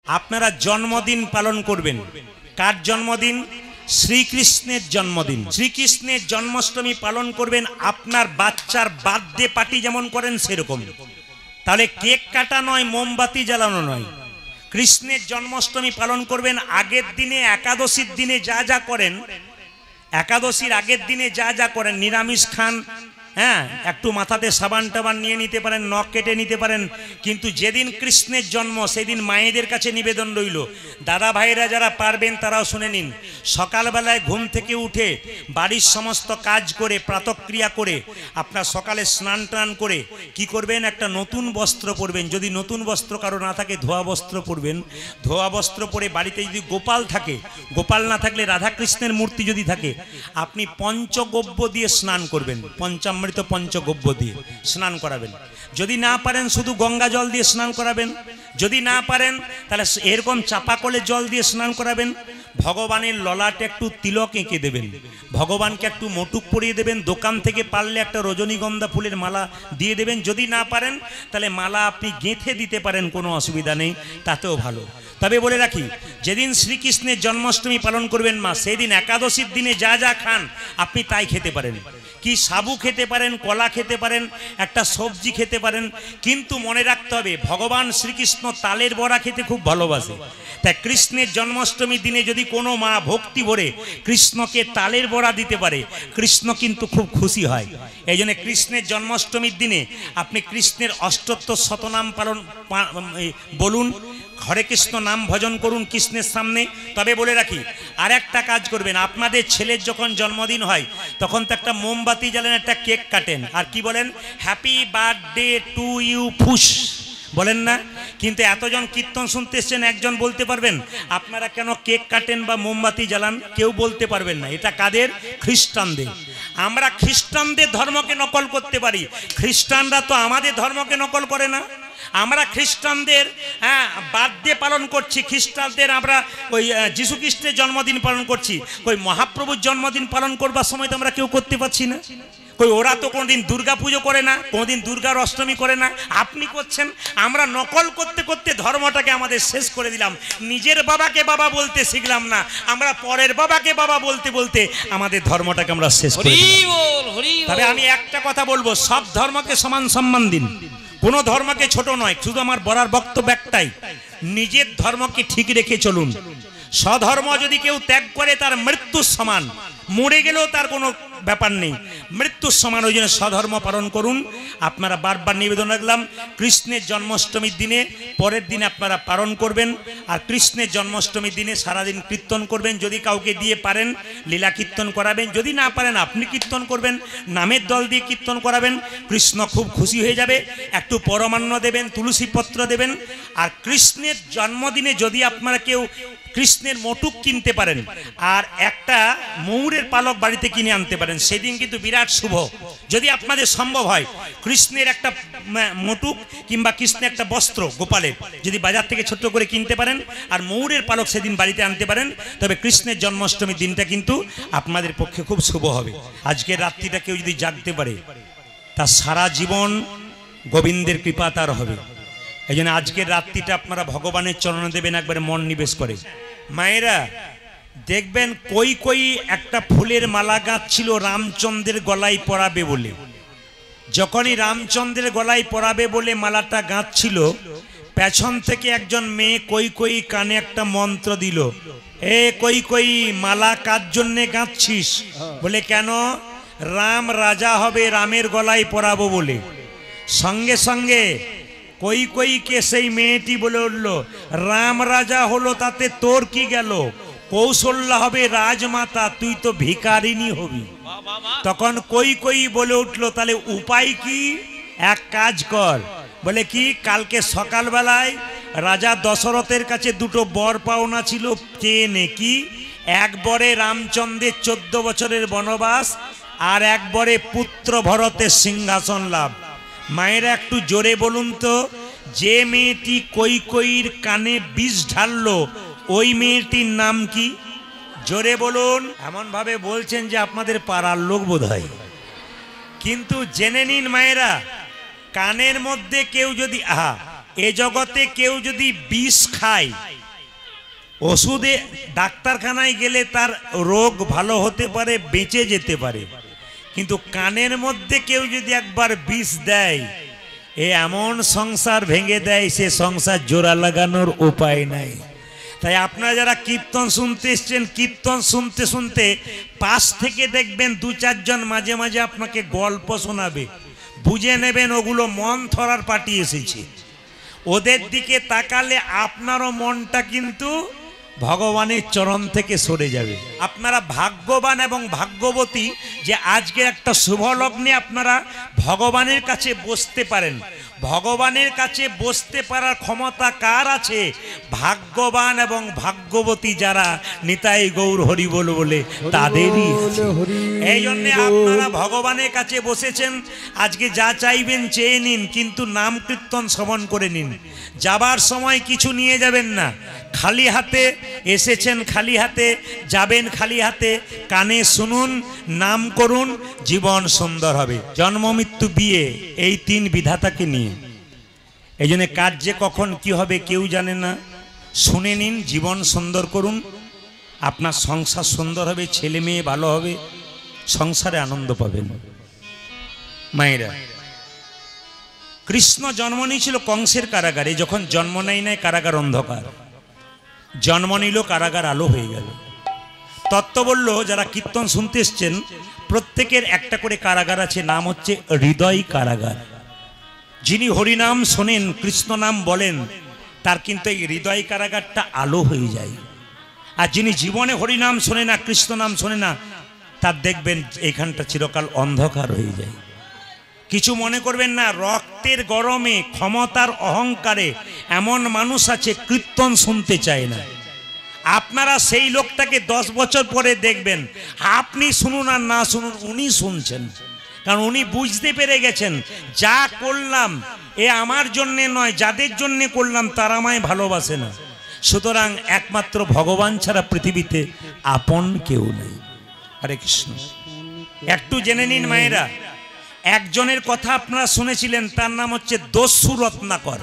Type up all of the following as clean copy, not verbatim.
আপনারা জন্মদিন পালন করবেন। কার জন্মদিন? শ্রীকৃষ্ণের জন্মদিন। শ্রীকৃষ্ণের জন্মাষ্টমী পালন করবেন। আপনার বাচ্চার বার্থডে পার্টি যেমন করেন সেরকম। তাহলে কেক কাটা নয়, মোমবাতি জ্বালানো নয়। কৃষ্ণের জন্মাষ্টমী পালন করবেন। আগের দিনে একাদশীর দিনে যা যা করেন, একাদশীর আগের দিনে যা যা করেন, নিরামিষ খান, হ্যাঁ, একটু মাথাতে সাবান টাবান নিয়ে নিতে পারেন, নখ কেটে নিতে পারেন। কিন্তু যেদিন কৃষ্ণের জন্ম সেদিন মায়েদের কাছে নিবেদন রইল, দাদা ভাইরা যারা পারবেন তারাও শুনে নিন। সকালবেলায় ঘুম থেকে উঠে বাড়ির সমস্ত কাজ করে প্রাতঃক্রিয়া করে আপনার সকালে স্নান টান করে কি করবেন, একটা নতুন বস্ত্র পরবেন। যদি নতুন বস্ত্র কারো না থাকে ধোয়া বস্ত্র পরবেন। ধোয়া বস্ত্র পরে বাড়িতে যদি গোপাল থাকে, গোপাল না থাকলে রাধাকৃষ্ণের মূর্তি যদি থাকে, আপনি পঞ্চগব্য দিয়ে স্নান করবেন। পঞ্চামৃত পঞ্চগব্য দিয়ে স্নান করাবেন। যদি না পারেন শুধু গঙ্গা জল দিয়ে স্নান করাবেন। যদি না পারেন তাহলে এরকম চাপা কলে জল দিয়ে স্নান করাবেন। ভগবানের ললাটে একটু তিলক এঁকে দেবেন, ভগবানকে একটু মোটুক পরিয়ে দেবেন। দোকান থেকে পারলে একটা রজনীগন্ধা ফুলের মালা দিয়ে দেবেন। যদি না পারেন তাহলে মালা আপনি গেঁথে দিতে পারেন, কোনো অসুবিধা নেই, তাতেও ভালো। তবে বলে রাখি, যেদিন শ্রীকৃষ্ণের জন্মাষ্টমী পালন করবেন মা, সেই দিন একাদশীর দিনে যা যা খান আপনি তাই খেতে পারেন। কি সাবু খেতে পারেন, কলা খেতে পারেন, একটা সবজি খেতে পারেন। কিন্তু মনে রাখতে হবে, ভগবান শ্রীকৃষ্ণ তালের বড়া খেতে খুব ভালোবাসে। তাই কৃষ্ণের জন্মাষ্টমীর দিনে যদি কোনো মা ভক্তি ভরে কৃষ্ণকে তালের বড়া দিতে পারে, কৃষ্ণ কিন্তু খুব খুশি হয়। এই জন্য কৃষ্ণের জন্মাষ্টমীর দিনে আপনি কৃষ্ণের অষ্টোত্তর শতনাম পালন বলুন, হরে কৃষ্ণ নাম ভজন করুন কৃষ্ণের সামনে। তবে বলে রাখি, আর একটা কাজ করবেন, আপনাদের ছেলের যখন জন্মদিন হয় তখন তো একটা মোমবাতি জ্বালেন, একটা কেক কাটেন, আর কি বলেন, হ্যাপি বার্থডে টু ইউ ফুস বলেন না? কিন্তু এতজন কীর্তন শুনতে এসছেন, একজন বলতে পারবেন আপনারা কেন কেক কাটেন বা মোমবাতি জ্বালান? কেউ বলতে পারবেন না। এটা কাদের? খ্রিস্টানদের। আমরা খ্রিস্টানদের ধর্মকে নকল করতে পারি, খ্রিস্টানরা তো আমাদের ধর্মকে নকল করে না। আমরা খ্রিস্টানদের বার্থডে পালন করছি, খ্রিস্টানদের আমরা ওই যীশু খ্রিস্টের জন্মদিন পালন করছি, ওই মহাপ্রভুর জন্মদিন পালন করবার সময় তো আমরা কেউ করতে পারছি না। কই ওরা তো কোনোদিন দুর্গা পুজো করে না, কোনোদিন দুর্গার অষ্টমী করে না, আপনি করছেন। আমরা নকল করতে করতে ধর্মটাকে আমাদের শেষ করে দিলাম। নিজের বাবাকে বাবা বলতে শিখলাম না, আমরা পরের বাবাকে বাবা বলতে বলতে আমাদের ধর্মটাকে আমরা শেষ করে দিলাম। তবে আমি একটা কথা বলবো, সব ধর্মকে সমান সম্মান দিন, কোনো ধর্মকে ছোট নয়। শুধু আমার বলার বক্তব্য একটাই, নিজের ধর্মকে ঠিক রেখে চলুন। স্বধর্ম যদি কেউ ত্যাগ করে তার মৃত্যুর সমান, মরে গেলেও তার কোনো ব্যাপার নেই, মৃত্যুর সমান। ওই জন্য স্বধর্ম পালন করুন। আপনারা বারবার নিবেদন রাখলাম, কৃষ্ণের জন্মাষ্টমীর দিনে পরের দিনে আপনারা পালন করবেন। আর কৃষ্ণের জন্মাষ্টমীর দিনে সারাদিন কীর্তন করবেন। যদি কাউকে দিয়ে পারেন লীলা কীর্তন করাবেন, যদি না পারেন আপনি কীর্তন করবেন, নামের দল দিয়ে কীর্তন করাবেন। কৃষ্ণ খুব খুশি হয়ে যাবে। একটু পরমান্ন দেবেন, তুলসী পত্র দেবেন। আর কৃষ্ণের জন্মদিনে যদি আপনারা কেউ কৃষ্ণের মোটুক কিনতে পারেন আর একটা ময়ূরের পালক বাড়িতে কিনে আনতে পারেন, সেদিন কিন্তু বিরাট শুভ। যদি আপনাদের সম্ভব হয় কৃষ্ণের একটা মোটুক কিংবা কৃষ্ণের একটা বস্ত্র গোপালের যদি বাজার থেকে ছোট্ট করে কিনতে পারেন আর ময়ূরের পালক সেদিন বাড়িতে আনতে পারেন, তবে কৃষ্ণের জন্মাষ্টমীর দিনটা কিন্তু আপনাদের পক্ষে খুব শুভ হবে। আজকের রাত্রিটা কেউ যদি জাগতে পারে তার সারা জীবন গোবিন্দের কৃপা তার হবে। এই জন্য আজকের রাত্রিটা আপনারা ভগবানের চরণে দেবেন, একবারে মন নিবেশ করে। মায়েরা দেখবেন কই কই একটা ফুলের মালা গাঁথছিল রামচন্দ্রের গলায় পরাবে বলে। যখনই রামচন্দ্রের গলায় পরাবে বলে মালাটা গাঁথছিল, পেছন থেকে একজন মেয়ে কই কই কানে একটা মন্ত্র দিল, এ কই কই মালা কার জন্যে গাঁথছিস? বলে কেন? রাম রাজা হবে, রামের গলায় পরাবো বলে। সঙ্গে সঙ্গে কই কইকে সেই মেয়েটি বলে উঠল, রাম রাজা হলো তাতে তোর কি গেল? কৌশল্যা হবে রাজমাতা, তুই তো ভিখারিনী হবি। তখন কই কই বলে উঠলো, তাহলে উপায় কি? এক কাজ কর। বলে কি? কালকে সকালবেলায় রাজা দশরথের কাছে দুটো বর পাওনা ছিল, চেয়ে নে। কি? এক বরে রামচন্দ্রের 14 বছরের বনবাস, আর এক বরে পুত্র ভরতের সিংহাসন লাভ। মায়েরা একটু জোরে বলুন তো, যে মেয়েটি কই কইর কানে বিষ ঢাললো ওই মেয়েটির নাম কি? জোরে বলুন। এমন ভাবে বলছেন যে আপনাদের পাড়ার লোক বোধ হয়। কিন্তু জেনে নিন মায়েরা, কানের মধ্যে কেউ যদি এ জগতে কেউ যদি বিষ খায়, ওষুধে ডাক্তারখানায় গেলে তার রোগ ভালো হতে পারে, বেঁচে যেতে পারে, কিন্তু কানের মধ্যে কেউ যদি একবার বিষ দেয়, এ এমন সংসার ভেঙে দেয়, সে সংসার জোড়া লাগানোর উপায় নাই। তাই আপনারা যারা কীর্তন শুনতে এসছেন, কীর্তন শুনতে শুনতে পাশ থেকে দেখবেন দু চারজন মাঝে মাঝে আপনাকে গল্প শোনাবে, বুঝে নেবেন ওগুলো মন থরার পার্টি এসেছে। ওদের দিকে তাকালে আপনারও মনটা কিন্তু ভগবানের চরণ থেকে সরে যাবে। আপনারা ভাগ্যবান এবং ভাগ্যবতী যে আজকে একটা শুভ লগ্নে আপনারা ভগবানের কাছে বসতে পারেন। ভগবানের কাছে বসতে পারার ক্ষমতা কার আছে? ভাগ্যবান এবং ভাগ্যবতী যারা, নিতাই গৌর হরি বল বলে তাদেরই আছে। এই জন্যে আপনারা ভগবানের কাছে বসেছেন, আজকে যা চাইবেন চেয়ে নিন, কিন্তু নাম কীর্তন শ্রবণ করে নিন। যাবার সময় কিছু নিয়ে যাবেন না, খালি হাতে এসেছেন, খালি হাতে যাবেন, খালি হাতে। কানে শুনুন, নাম করুন, জীবন সুন্দর হবে। জন্ম মৃত্যু বিয়ে এই তিন বিধাতাকে নিয়ে, এই জন্য কাজ যে কখন কি হবে কেউ জানে না। শুনে নিন, জীবন সুন্দর করুন, আপনার সংসার সুন্দর হবে, ছেলে মেয়ে ভালো হবে, সংসারে আনন্দ পাবেন। মায়েরা, কৃষ্ণ জন্ম নিয়েছিল কংসের কারাগারে। যখন জন্ম নেয় কারাগার অন্ধকার, জন্ম নিল কারাগার আলো হয়ে গেল। তত্ত্ব বলল, যারা কীর্তন শুনতে এসছেন প্রত্যেকের একটা করে কারাগার আছে, নাম হচ্ছে হৃদয় কারাগার। যিনি হরিনাম শোনেন, কৃষ্ণ নাম বলেন, তার কিন্তু এই হৃদয় কারাগারটা আলো হয়ে যায়। আর যিনি জীবনে হরিনাম শোনে না, কৃষ্ণ নাম শোনে না, তার দেখবেন এখানটা চিরকাল অন্ধকার হয়ে যায়। কিছু মনে করবেন না, রক্তের গরমে, ক্ষমতার অহংকারে এমন মানুষ আছে কীর্তন শুনতে চায় না। আপনারা সেই লোকটাকে 10 বছর পরে দেখবেন, আপনি শুনুন আর না শুনুন, উনি শুনছেন। কারণ উনি বুঝতে পেরে গেছেন, যা করলাম এ আমার জন্যে নয়, যাদের জন্যে করলাম তারা আমায় ভালোবাসে না। সুতরাং একমাত্র ভগবান ছাড়া পৃথিবীতে আপন কেউ নেই। হরে কৃষ্ণ। একটু জেনে নিন মায়েরা, একজনের কথা আপনারা শুনেছিলেন, তার নাম হচ্ছে দস্যু রত্নাকর।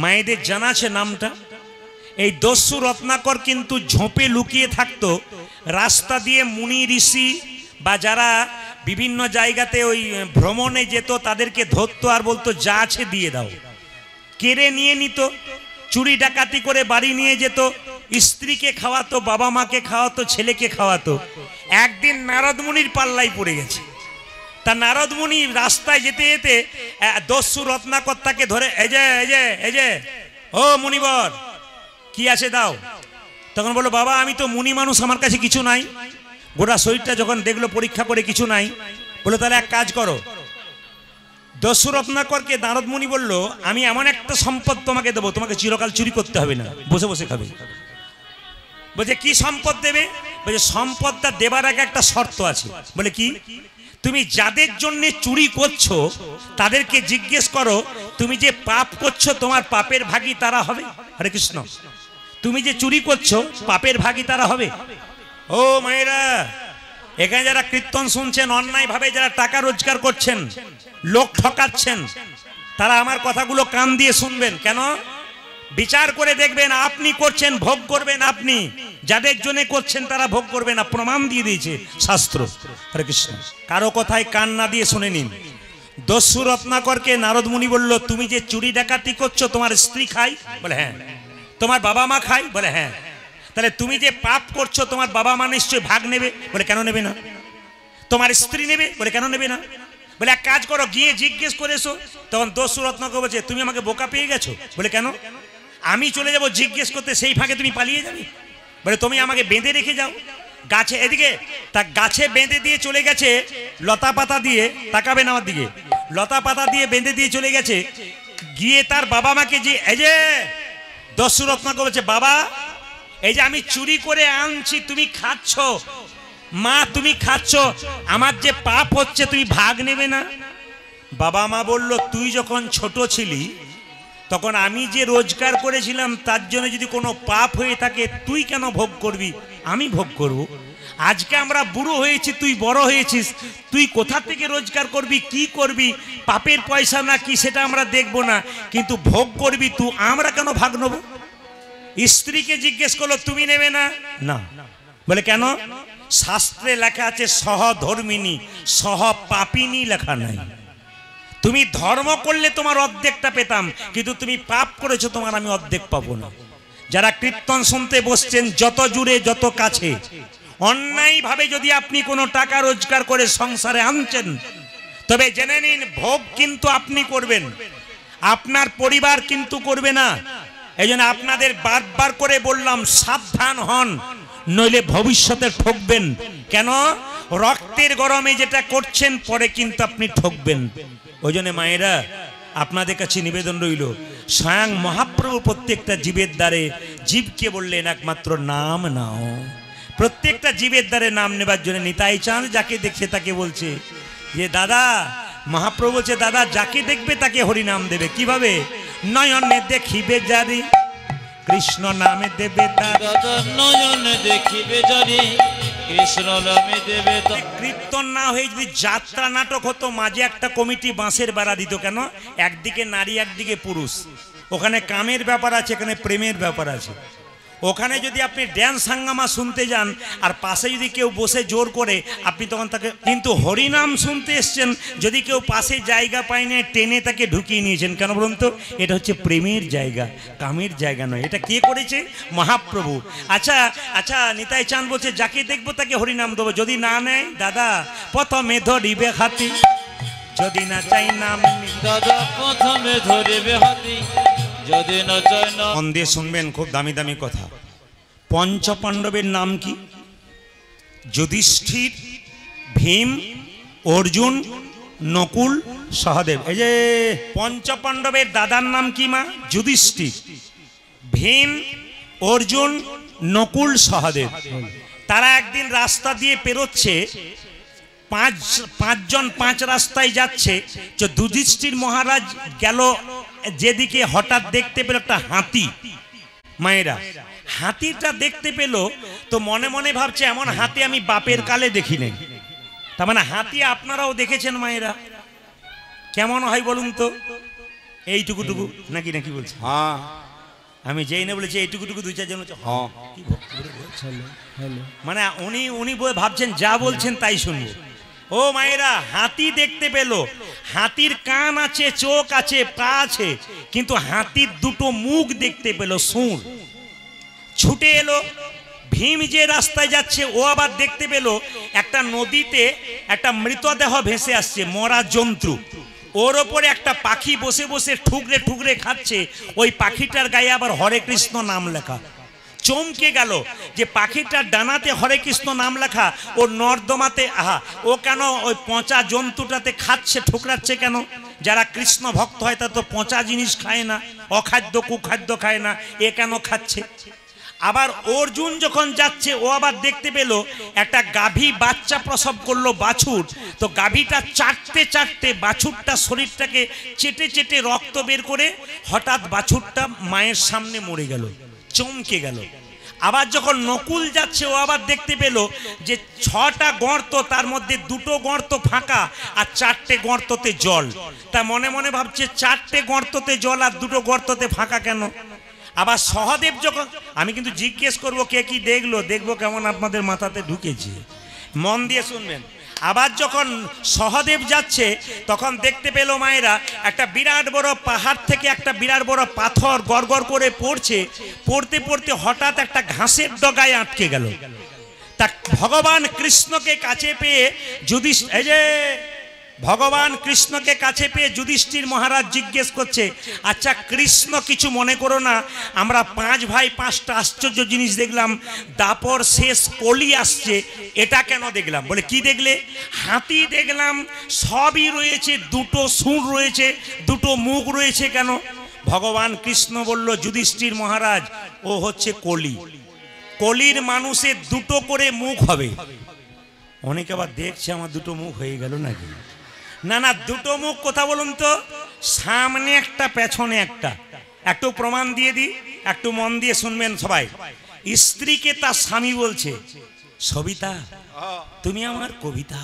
মায়েদের জানা আছে নামটা? এই দস্যু রত্নাকর কিন্তু ঝোপে লুকিয়ে থাকতো। রাস্তা দিয়ে মুনি ঋষি বা যারা বিভিন্ন জায়গাতে ওই ভ্রমণে যেত তাদেরকে ধরতো আর বলতো, যা আছে দিয়ে দাও। কেড়ে নিয়ে নিত, চুরি ডাকাতি করে বাড়ি নিয়ে যেত, স্ত্রীকে খাওয়াতো, বাবা মাকে খাওয়াতো, ছেলেকে খাওয়াতো। একদিন নারদ মুনির পাল্লায় পড়ে গেছে। তা নারদ মুনি রাস্তায় যেতে যেতে দস্যু রত্নাকর তাকে ধরে, এই যে এই যে এই যে ও মুনিবর, কি আছে দাও। তখন বললো, বাবা আমি তো মুনি মানুষ, আমার কাছে কিছু নাই। গোটা শরীরটা যখন দেখলো পরীক্ষা করে কিছু নাই, বললো তাহলে এক কাজ করো। দস্যু রত্নাকরকে নারদ মুনি বলল, আমি এমন একটা সম্পদ তোমাকে দেবো, তোমাকে চিরকাল চুরি করতে হবে না, বসে বসে খাবে। বলছে কি সম্পদ দেবে? বলছে সম্পদটা দেবার আগে একটা শর্ত আছে। বলে কি? তুমি যাদের জন্য চুরি করছো তাদেরকে জিজ্ঞেস করো, তুমি যে পাপ করছো তোমার পাপের ভাগী তারা হবে? হরে কৃষ্ণ। তুমি যে চুরি করছো পাপের ভাগী তারা হবে? ও মায়েরা, এখানে যারা কীর্তন শুনছেন, অন্যায় ভাবে যারা টাকা রোজগার করছেন, লোক ঠকাচ্ছেন, তারা আমার কথাগুলো কান দিয়ে শুনবেন। কেন? বিচার করে দেখবেন, আপনি করছেন, ভোগ করবেন আপনি, যাদের জন্য করছেন তারা ভোগ করবে না, প্রমাণ দিয়ে দিয়েছে শাস্ত্র। হরে কৃষ্ণ। কারো কথায় কান না দিয়ে শুনে নিন। দস্যু রত্নাকরকে নারদ মুনি বলল, তুমি যে চুরি ডাকাতি করছো তোমার স্ত্রী খায়? বলে হ্যাঁ। তোমার বাবা মা খায়? বলে হ্যাঁ। তাহলে তুমি যে পাপ করছো তোমার বাবা মা নিশ্চয়ই ভাগ নেবে? বলে কেন নেবে না? তোমার স্ত্রী নেবে? বলে কেন নেবে না? বলে এক কাজ করো, গিয়ে জিজ্ঞেস করে এসো। তখন দস্যু রত্নাকর বলছে, তুমি আমাকে বোকা পেয়ে গেছো? বলে কেন? আমি চলে যাব জিজ্ঞেস করতে, সেই ফাঁকে তুমি পালিয়ে যাবে? বলে তুমি আমাকে বেঁধে রেখে যাও গাছে, এদিকে তা গাছে বেঁধে দিয়ে চলে গেছে লতা পাতা দিয়ে, তাকাবেন আমার দিকে, লতা পাতা দিয়ে বেঁধে দিয়ে চলে গেছে। গিয়ে তার বাবা মাকে যে, এই যে দস্যু রত্নাকর বলছে, বাবা এই যে আমি চুরি করে আনছি তুমি খাচ্ছ, মা তুমি খাচ্ছ, আমার যে পাপ হচ্ছে তুমি ভাগ নেবে না? বাবা মা বলল, তুই যখন ছোট ছিলি তখন আমি যে রোজগার করেছিলাম তার জন্য যদি কোনো পাপ হয়ে থাকে তুই কেন ভোগ করবি, আমি ভোগ করব। আজকে আমরা বুড়ো হয়েছি, তুই বড় হয়েছিস, তুই কোথা থেকে রোজগার করবি, কি করবি, পাপের পয়সা না কি সেটা আমরা দেখব না, কিন্তু ভোগ করবি তুই, আমরা কেন ভাগ নেব? স্ত্রীকে জিজ্ঞেস করলো তুমি নেবে না? না। বলে কেন? শাস্ত্রে লেখা আছে সহধর্মিনী সহপাপিনী, লেখা নাই। তুমি ধর্ম করলে তোমার অর্ধেকটা পেতাম, কিন্তু তুমি পাপ করেছো, তোমার আমি অর্ধেক পাবো না। যারা কীর্তন শুনতে বসছেন, যত জুড়ে যত কাছে, অন্যায়ভাবে যদি আপনি কোনো টাকা রোজগার করে সংসারে আনছেন, তবে জেনে নিন ভোগ কিন্তু আপনি করবেন, আপনার পরিবার কিন্তু করবে না। এই জন্য আপনাদের বারবার করে বললাম সাবধান হন, নইলে ভবিষ্যতে ঠকবেন। কেন? রক্তের গরমে যেটা করছেন পরে কিন্তু আপনি ঠকবেন। ওই জন্য মায়েরা আপনাদের কাছে নিবেদন রইল, স্বয়ং মহাপ্রভু প্রত্যেকটা জীবের দ্বারে জীবকে বললেন একমাত্র নাম নাও। প্রত্যেকটা জীবের দ্বারে নাম নেবার জন্য নিতাই চাঁদ যাকে দেখছে তাকে বলছে যে দাদা, মহাপ্রভু বলছে দাদা যাকে দেখবে তাকে হরি নাম দেবে। কিভাবে? নয়নে দেখিবে জারি কৃষ্ণ নামে দেবে দাদা, নয়নে দেখিবে জারি কৃষ্ণ নামে দেবে। কীর্তন না হয়ে যদি যাত্রা নাটক হতো, মাঝে একটা কমিটি বাঁশের বেড়া দিত। কেন? একদিকে নারী একদিকে পুরুষ, ওখানে কামের ব্যাপার আছে, এখানে প্রেমের ব্যাপার আছে। ওখানে যদি আপনি ড্যান্স হাঙ্গামা শুনতে যান আর পাশে যদি কেউ বসে জোর করে, আপনি তখন তাকে, কিন্তু হরিনাম শুনতে এসছেন, যদি কেউ পাশে জায়গা পায় না টেনে তাকে ঢুকিয়ে নিয়েছেন। কেন বলুন তো? এটা হচ্ছে প্রেমের জায়গা, কামের জায়গা নয়। এটা কে করেছে? মহাপ্রভু। আচ্ছা আচ্ছা, নিতাই চাঁদ বলছে যাকে দেখবো তাকে হরিনাম দেবো, যদি না নেয় দাদা প্রথমে ধরিবে হাতি, যদি না চাই নাম দাদা প্রথমে ধরিবে হাতি, যদি না চাই না। মন দিয়ে শুনবেন, খুব দামি দামি কথা। পঞ্চপাণ্ডবের নাম কি? যুধিষ্ঠির, ভীম, অর্জুন, নকুল, সহদেব। এই যে পঞ্চপাণ্ডবের দাদার নাম কি মা? যুধিষ্ঠির, ভীম, অর্জুন, নকুল, সহদেব। তারা একদিন রাস্তা দিয়ে পেরোচ্ছে, পাঁচজন পাঁচ রাস্তায় যাচ্ছে। যুধিষ্ঠির মহারাজ গেল যেদিকে, হঠাৎ দেখতে পেল একটা হাতি। মায়েরা হাতিটা দেখতে পেল তো মনে মনে ভাবছে এমন হাতি আমি বাপের কালে দেখি নাই। তার মানে হাতি আপনারাও দেখেছেন মায়েরা, কেমন হয় বলুন তো? এইটুকুটুকু নাকি নাকি বলছে? হ্যাঁ, আমি যেই না বলেছি এইটুকুটুকু, দুই চারজন মানে উনি ভাবছেন যা বলছেন তাই শুনবো। ও মায়েরা, হাতি দেখতে পেল, হাতির কান আছে, চোখ আছে, পা আছে, কিন্তু হাতির দুটো মুখ দেখতে পেল, সুর। ছুটে এলো। ভীম যে রাস্তায় যাচ্ছে ও আবার দেখতে পেল একটা নদীতে একটা মৃতদেহ ভেসে আসছে, মরা জন্তু। ওর ওপরে একটা পাখি বসে বসে ঠুকরে ঠুকরে খাচ্ছে। ওই পাখিটার গায়ে আবার হরে কৃষ্ণ নাম লেখা। চমকে গেল যে পাখিটার ডানাতে হরে কৃষ্ণ নাম লেখা, ও নর্দমাতে, আহা, ও কেন ওই পচা জন্তুটাতে খাচ্ছে, ঠুকরাচ্ছে কেন? যারা কৃষ্ণ ভক্ত হয় তারা তো পচা জিনিস খায় না, অখাদ্য কুখাদ্য খায় না, এ কেন খাচ্ছে? আবার অর্জুন যখন যাচ্ছে ও আবার দেখতে পেল একটা গাভী বাচ্চা প্রসব করলো, বাছুর। তো গাভীটা চাটতে চাটতে বাছুরটা শরীরটাকে চেটে চেটে রক্ত বের করে হঠাৎ বাছুরটা মায়ের সামনে মরে গেল। চমকে গেল। আবার যখন নকুল যাচ্ছে ও আবার দেখতে পেল যে 6টা গর্ত, তার মধ্যে 2টো গর্ত ফাঁকা আর 4টে গর্ততে জল। তা মনে মনে ভাবছে 4টে গর্ততে জল আর 2টো গর্ততে ফাঁকা কেন? আবার সহদেব যখন, আমি কিন্তু জিজ্ঞেস করবো কে কি দেখলো, দেখবো কেমন আপনাদের মাথাতে ঢুকেছে, মন দিয়ে শুনবেন। আবার যখন সহদেব যাচ্ছে তখন দেখতে পেল মায়েরা একটা বিরাট বড় পাহাড় থেকে একটা বিরাট বড় পাথর গড়গড় করে পড়ছে। পড়তে পড়তে হঠাৎ একটা ঘাসের ডগায় আটকে গেল। তা ভগবান কৃষ্ণকে কাছে পেয়ে ভগবান কৃষ্ণকে কাছে পেয়ে যুধিষ্ঠির মহারাজ জিজ্ঞেস করছে, আচ্ছা কৃষ্ণ কিছু মনে করো না, আমরা 5 ভাই 5টা আশ্চর্য জিনিস দেখলাম, দাপর শেষ কলি আসছে, এটা কেন দেখলাম? বলে কি দেখলে? হাতি দেখলাম, সবই রয়েছে, 2টো সুর রয়েছে, 2টো মুখ রয়েছে, কেন? ভগবান কৃষ্ণ বলল, যুধিষ্ঠির মহারাজ ও হচ্ছে কলি, কলির মানুষের 2টো করে মুখ হবে। অনেকে আবার দেখছে আমার 2টো মুখ হয়ে গেল নাকি? না না, 2টো মুখ কথা বলুন তো, সামনে একটা পেছনে একটা। একটু প্রমাণ দিয়ে দিই, একটু মন দিয়ে শুনবেন সবাই। স্ত্রীকে তার স্বামী বলছে, সবিতা তুমি আমার কবিতা,